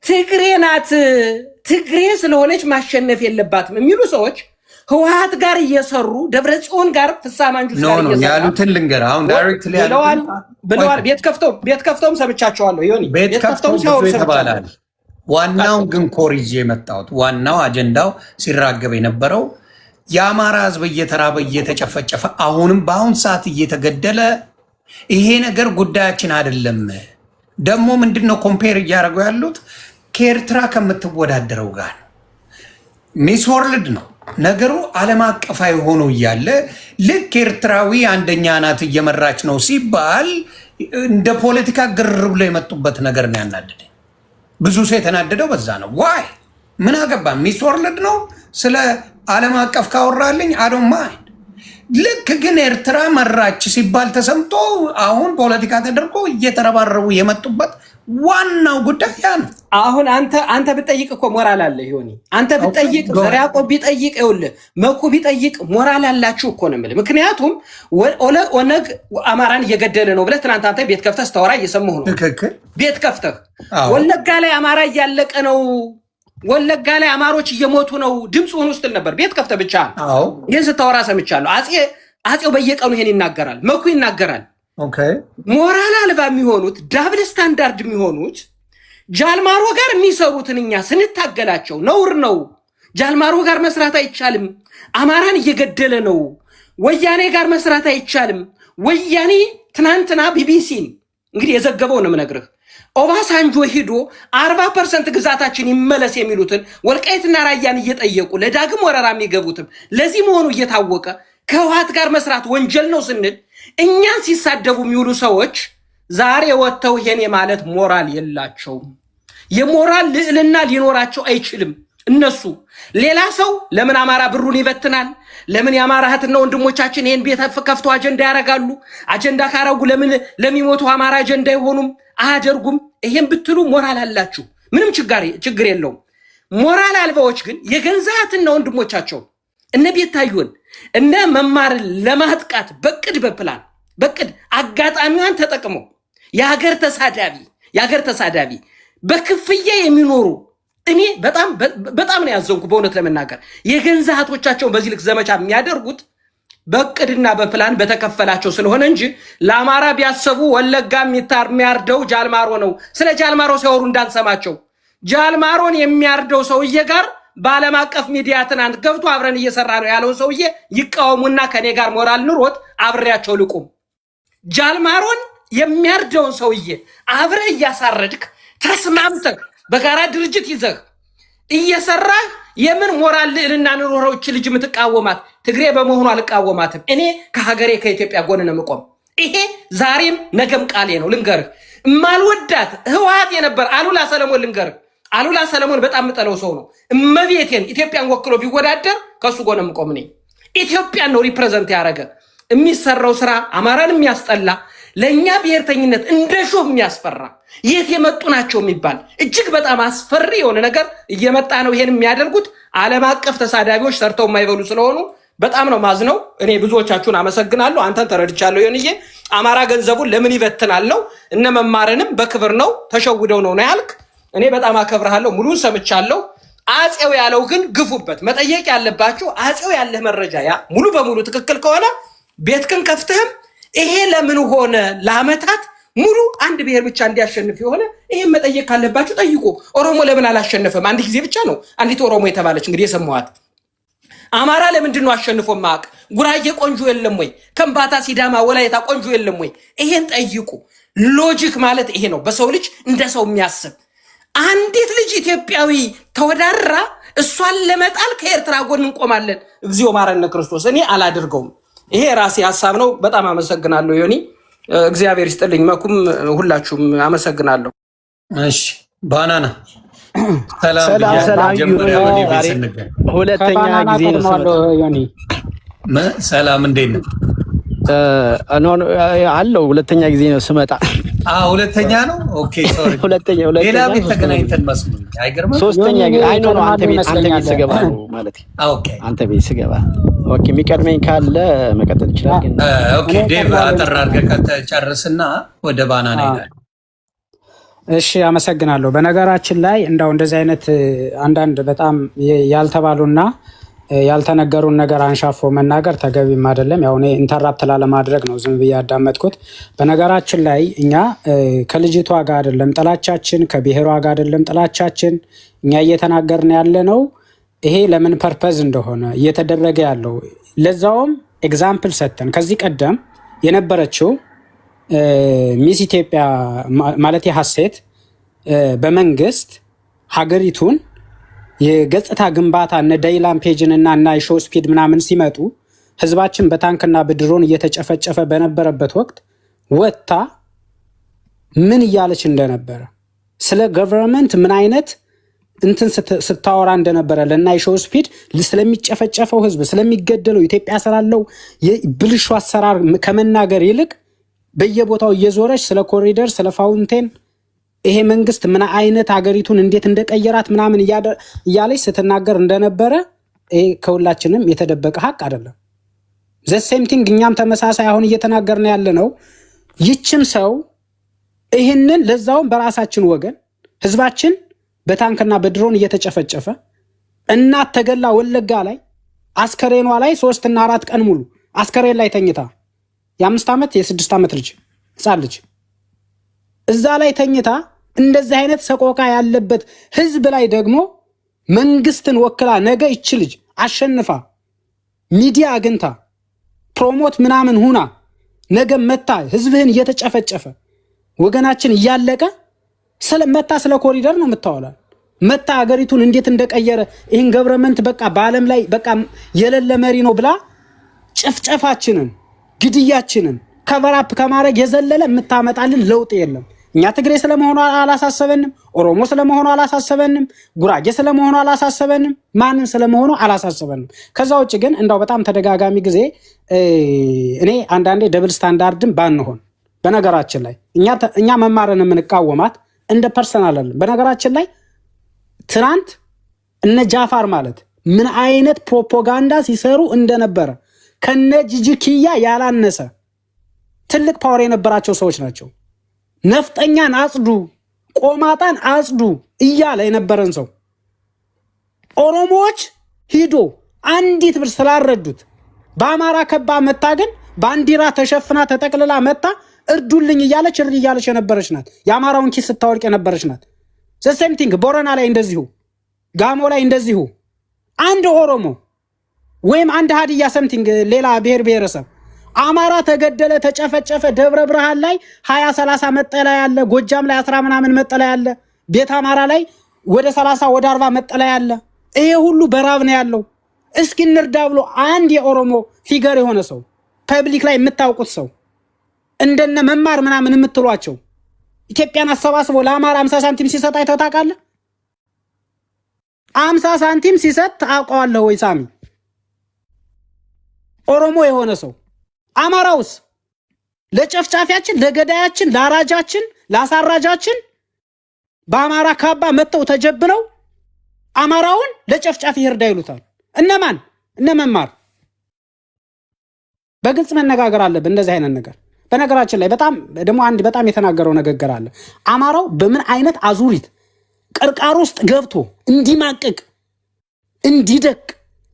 ትግሬ ናት ትግሬ ስለሆነች ማሸነፍ የለባትም የሚሉ ሰዎች ህወሓት ጋር እየሰሩ ደብረጽዮን ጋር ፍሳማንጁስ ጋር እየሰሩ ያሉትን ልንገር። አሁን ዳይሬክትሊ ብለዋል። ቤት ከፍተውም ሰምቻቸዋለሁ። ዮኒ ቤት ከፍተውም ሲያወሩ ይባላል። ዋናውን ግን ኮሪጅ የመጣሁት ዋናው አጀንዳው ሲራገብ የነበረው የአማራ ህዝብ እየተራበ እየተጨፈጨፈ አሁንም በአሁን ሰዓት እየተገደለ ይሄ ነገር ጉዳያችን አይደለም። ደግሞ ምንድነው ኮምፔር እያደረጉ ያሉት ከኤርትራ ከምትወዳደረው ጋር ሚስ ወርልድ ነው ነገሩ። ዓለም አቀፋዊ ሆኖ እያለ ልክ ኤርትራዊ አንደኛ ናት እየመራች ነው ሲባል እንደ ፖለቲካ ግር ብሎ የመጡበት ነገር ነው ያናደደኝ። ብዙ ሰው የተናደደው በዛ ነው። ዋይ ምን አገባ? ሚስ ወርልድ ነው ስለ ዓለም አቀፍ ካወራልኝ አዶን ማይንድ። ልክ ግን ኤርትራ መራች ሲባል ተሰምቶ አሁን ፖለቲካ ተደርጎ እየተረባረቡ የመጡበት ዋናው ጉዳይ ያ ነው። አሁን አንተ ብጠይቅ እኮ ሞራል አለ ዮኒ። አንተ ብጠይቅ ዘሪያቆ ቢጠይቅ ይኸውልህ መኩ ቢጠይቅ ሞራል አላችሁ እኮ ነው የምልህ። ምክንያቱም ኦነግ አማራን እየገደለ ነው ብለህ ትናንት አንተ ቤት ከፍተህ ስታወራ እየሰማሁ ነው። ትክክል። ቤት ከፍተህ ወለጋ ላይ አማራ እያለቀ ነው፣ ወለጋ ላይ አማሮች እየሞቱ ነው ድምፁን ውስጥ ነበር። ቤት ከፍተህ ብቻ ይህን ስታወራ ሰምቻለሁ። አፄው በየቀኑ ይሄን ይናገራል፣ መኩ ይናገራል። ሞራል አልባ የሚሆኑት ዳብል ስታንዳርድ የሚሆኑት ጃልማሮ ጋር የሚሰሩትን እኛ ስንታገላቸው ነውር ነው። ጃልማሮ ጋር መስራት አይቻልም፣ አማራን እየገደለ ነው። ወያኔ ጋር መስራት አይቻልም። ወያኔ ትናንትና ቢቢሲን እንግዲህ የዘገበው ነው የምነግርህ። ኦባሳንጆ ሂዶ 40% ግዛታችን ይመለስ የሚሉትን ወልቃይትና ራያን እየጠየቁ ለዳግም ወረራ የሚገቡትም ለዚህ መሆኑ እየታወቀ ከህወሓት ጋር መስራት ወንጀል ነው ስንል እኛን ሲሳደቡ የሚውሉ ሰዎች ዛሬ ወጥተው ይሄን ማለት ሞራል የላቸውም። የሞራል ልዕልና ሊኖራቸው አይችልም። እነሱ ሌላ ሰው ለምን አማራ ብሩን ይበትናል? ለምን የአማራ እህትና ወንድሞቻችን ይሄን ቤት ከፍተው አጀንዳ ያደርጋሉ? አጀንዳ ካረጉ ለምን ለሚሞቱ አማራ አጀንዳ አይሆኑም? አያደርጉም። ይሄን ብትሉ ሞራል አላችሁ፣ ምንም ችግር የለውም። ሞራል አልባዎች ግን የገንዛ እህትና ወንድሞቻቸው እነ ቤታዩን እነ መማርን ለማጥቃት በቅድ አጋጣሚዋን ተጠቅመው የሀገር ተሳዳቢ በክፍያ የሚኖሩ እኔ በጣም ነው ያዘንኩ በእውነት ለመናገር። የገንዛ እህቶቻቸውን በዚህ ልክ ዘመቻ የሚያደርጉት በቅድና በፕላን በተከፈላቸው ስለሆነ እንጂ ለአማራ ቢያሰቡ ወለጋ የሚያርደው ጃልማሮ ነው። ስለ ጃልማሮ ሲያወሩ እንዳንሰማቸው። ጃልማሮን የሚያርደው ሰውዬ ጋር በዓለም አቀፍ ሚዲያ ትናንት ገብቶ አብረን እየሰራ ነው ያለውን ሰውዬ ይቃወሙና ከኔ ጋር ሞራል ኑሮት አብሬያቸው ልቁም። ጃልማሮን የሚያርደውን ሰውዬ አብረህ እያሳረድክ ተስማምተህ በጋራ ድርጅት ይዘህ እየሰራህ የምን ሞራል ልዕልና ኑሮች ልጅ የምትቃወማት ትግሬ በመሆኑ አልቃወማትም። እኔ ከሀገሬ ከኢትዮጵያ ጎን ነው የምቆም። ይሄ ዛሬም ነገም ቃሌ ነው። ልንገርህ እማልወዳት ህወሓት የነበር አሉላ ሰለሞን ልንገርህ፣ አሉላ ሰለሞን በጣም የምጠለው ሰው ነው። እመቤቴን ኢትዮጵያን ወክሎ ቢወዳደር ከሱ ጎን የምቆም ነኝ። ኢትዮጵያን ነው ሪፕሬዘንት ያደረገ። የሚሰራው ስራ አማራን የሚያስጠላ ለእኛ ብሔርተኝነት እንደ ሾህ የሚያስፈራ የት የመጡ ናቸው የሚባል እጅግ በጣም አስፈሪ የሆነ ነገር እየመጣ ነው። ይሄን የሚያደርጉት ዓለም አቀፍ ተሳዳቢዎች ሰርተው የማይበሉ ስለሆኑ በጣም ነው ማዝነው። እኔ ብዙዎቻችሁን አመሰግናለሁ። አንተን ተረድቻለሁ። ይሁንዬ አማራ ገንዘቡን ለምን ይበትናለው? እነ መማርንም በክብር ነው ተሸውደው ነው ያልክ። እኔ በጣም አከብርሃለሁ። ሙሉን ሰምቻለሁ። አጼው ያለው ግን ግፉበት። መጠየቅ ያለባችሁ አጼው ያለህ መረጃ ያ ሙሉ በሙሉ ትክክል ከሆነ ቤትክን ከፍተህም ይሄ ለምን ሆነ ለአመታት ሙሉ አንድ ብሔር ብቻ እንዲያሸንፍ የሆነ ይሄን መጠየቅ ካለባችሁ ጠይቁ። ኦሮሞ ለምን አላሸነፈም? አንድ ጊዜ ብቻ ነው አንዲት ኦሮሞ የተባለች እንግዲህ የሰማዋት። አማራ ለምንድን ነው አሸንፎ ማቅ? ጉራጌ ቆንጆ የለም ወይ? ከምባታ፣ ሲዳማ፣ ወላይታ ቆንጆ የለም ወይ? ይሄን ጠይቁ። ሎጂክ ማለት ይሄ ነው። በሰው ልጅ እንደ ሰው የሚያስብ አንዲት ልጅ ኢትዮጵያዊ ተወዳድራ እሷን ለመጣል ከኤርትራ ጎን እንቆማለን። እግዚኦ ማረነ ክርስቶስ። እኔ አላደርገውም። ይሄ ራሴ ሀሳብ ነው። በጣም አመሰግናለሁ ዮኒ፣ እግዚአብሔር ይስጥልኝ። መኩም ሁላችሁም አመሰግናለሁ። እሺ ባናና ሁለተኛ ጊዜ ነው ዮኒ። ሰላም እንዴት ነው? አለው ሁለተኛ ጊዜ ነው ስመጣ። ሁለተኛ ነው። ኦኬ ሶሪ። ሌላ ቤት ተገናኝተን መስሎኝ። አይገርምም? ሶስተኛ ጊዜ አይ ነው አንተ ቤት ስገባ ነው ማለት። ኦኬ አንተ ቤት ስገባ ኦኬ። የሚቀድመኝ ካለ መቀጠል ይችላል ግን ኦኬ። ዴቭ አጠር አድርገህ ከተጨርስና ወደ ባናና ይላል። እሺ አመሰግናለሁ። በነገራችን ላይ እንዳው እንደዚህ አይነት አንዳንድ በጣም ያልተባሉና ያልተነገሩን ነገር አንሻፎ መናገር ተገቢም አይደለም። ያው እኔ ኢንተራፕት ላለማድረግ ነው ዝም ብዬ ያዳመጥኩት። በነገራችን ላይ እኛ ከልጅቷ ጋር አይደለም ጥላቻችን፣ ከብሔሯ ጋር አይደለም ጥላቻችን። እኛ እየተናገርን ያለ ነው ይሄ ለምን ፐርፐዝ እንደሆነ እየተደረገ ያለው ለዛውም ኤግዛምፕል ሰጥተን ከዚህ ቀደም የነበረችው ሚስ ኢትዮጵያ ማለት ሀሴት በመንግስት ሀገሪቱን የገጽታ ግንባታ እነ ዳይላም ፔጅን እና ሾው ስፒድ ምናምን ሲመጡ ህዝባችን በታንክና በድሮን እየተጨፈጨፈ በነበረበት ወቅት ወጥታ ምን እያለች እንደነበረ ስለ ገቨርንመንት ምን አይነት እንትን ስታወራ እንደነበረ ለና ሾው ስፒድ ስለሚጨፈጨፈው ህዝብ ስለሚገደለው ኢትዮጵያ ስላለው ብልሹ አሰራር ከመናገር ይልቅ በየቦታው እየዞረች ስለ ኮሪደር ስለ ፋውንቴን ይሄ መንግስት ምን አይነት ሀገሪቱን እንዴት እንደቀየራት ምናምን እያለች ስትናገር እንደነበረ ይሄ ከሁላችንም የተደበቀ ሀቅ አይደለም። ዘ ሴም ቲንግ እኛም ተመሳሳይ አሁን እየተናገርን ያለ ነው። ይችም ሰው ይህንን ለዛውም በራሳችን ወገን ህዝባችን በታንክና በድሮን እየተጨፈጨፈ እናት ተገላ ወለጋ ላይ አስከሬኗ ላይ 3 እና 4 ቀን ሙሉ አስከሬን ላይ ተኝታ የ5 ዓመት የ6 ዓመት ልጅ ህፃን ልጅ እዛ ላይ ተኝታ እንደዚህ አይነት ሰቆቃ ያለበት ህዝብ ላይ ደግሞ መንግስትን ወክላ ነገ ይች ልጅ አሸንፋ ሚዲያ አግኝታ ፕሮሞት ምናምን ሁና ነገ መታ ህዝብህን እየተጨፈጨፈ ወገናችን እያለቀ መታ ስለ ኮሪደር ነው የምታወላል። መታ ሀገሪቱን እንዴት እንደቀየረ ይህን ገቨርንመንት በቃ በዓለም ላይ በቃ የሌለ መሪ ነው ብላ ጭፍጨፋችንን ግድያችንን ከቨራፕ ከማድረግ የዘለለ የምታመጣልን ለውጥ የለም። እኛ ትግሬ ስለመሆኑ አላሳሰበንም፣ ኦሮሞ ስለመሆኑ አላሳሰበንም፣ ጉራጌ ስለመሆኑ አላሳሰበንም፣ ማንም ስለመሆኑ አላሳሰበንም። ከዛ ውጭ ግን እንዳው በጣም ተደጋጋሚ ጊዜ እኔ አንዳንዴ ደብል ስታንዳርድም ባንሆን በነገራችን ላይ እኛ መማርን የምንቃወማት እንደ ፐርሰናል አለን። በነገራችን ላይ ትናንት እነ ጃፋር ማለት ምን አይነት ፕሮፓጋንዳ ሲሰሩ እንደነበረ ከነ ጂጂኪያ ያላነሰ ትልቅ ፓወር የነበራቸው ሰዎች ናቸው። ነፍጠኛን አጽዱ፣ ቆማጣን አጽዱ እያለ የነበረን ሰው ኦሮሞዎች ሂዶ አንዲት ብር ስላረዱት በአማራ ከባ መታ ግን ባንዲራ ተሸፍና ተጠቅልላ መታ እርዱልኝ እያለች እርድ እያለች የነበረች ናት። የአማራውን ኪስ ስታወልቅ የነበረች ናት። ዘሴም ቲንግ ቦረና ላይ እንደዚሁ፣ ጋሞ ላይ እንደዚሁ አንድ ኦሮሞ ወይም አንድ ሀዲያ ሰምቲንግ ሌላ ብሔር ብሔረሰብ አማራ ተገደለ ተጨፈጨፈ ደብረ ብርሃን ላይ 20-30 መጠለያ ያለ፣ ጎጃም ላይ 10 ምናምን መጠለያ ያለ፣ ቤት አማራ ላይ ወደ 30 ወደ 40 መጠለያ ያለ፣ ይሄ ሁሉ በራብ ነው ያለው። እስኪ እንርዳ ብሎ አንድ የኦሮሞ ፊገር የሆነ ሰው ፐብሊክ ላይ የምታውቁት ሰው እንደነ መማር ምናምን የምትሏቸው ኢትዮጵያን አሰባስቦ ለአማራ 50 ሳንቲም ሲሰጥ አይተው ታውቃለህ? 50 ሳንቲም ሲሰጥ ታውቀዋለህ ወይ ሳሚ? ኦሮሞ የሆነ ሰው አማራውስ ለጨፍጫፊያችን፣ ለገዳያችን፣ ለአራጃችን፣ ለአሳራጃችን በአማራ ካባ መተው ተጀብነው አማራውን ለጨፍጫፊ ይርዳ ይሉታል። እነማን? እነመማር። በግልጽ መነጋገር አለብን እንደዚህ አይነት ነገር። በነገራችን ላይ በጣም ደግሞ አንድ በጣም የተናገረው ንግግር አለ። አማራው በምን አይነት አዙሪት ቅርቃር ውስጥ ገብቶ እንዲማቅቅ እንዲደቅ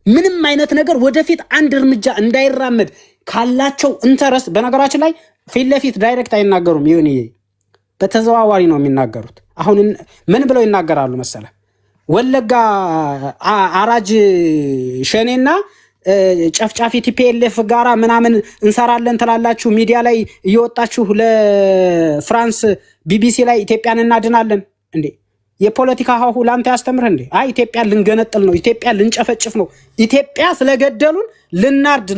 ምንም አይነት ነገር ወደፊት አንድ እርምጃ እንዳይራመድ ካላቸው ኢንተረስት። በነገራችን ላይ ፊት ለፊት ዳይሬክት አይናገሩም። ይሁን በተዘዋዋሪ ነው የሚናገሩት። አሁን ምን ብለው ይናገራሉ መሰለ? ወለጋ አራጅ ሸኔና ጨፍጫፊ ቲፒኤልኤፍ ጋራ ምናምን እንሰራለን ትላላችሁ፣ ሚዲያ ላይ እየወጣችሁ ለፍራንስ ቢቢሲ ላይ ኢትዮጵያን እናድናለን እንዴ? የፖለቲካ ሀሁ ላንተ ያስተምር እንዴ? አይ ኢትዮጵያ ልንገነጥል ነው፣ ኢትዮጵያ ልንጨፈጭፍ ነው፣ ኢትዮጵያ ስለገደሉን ልናርድ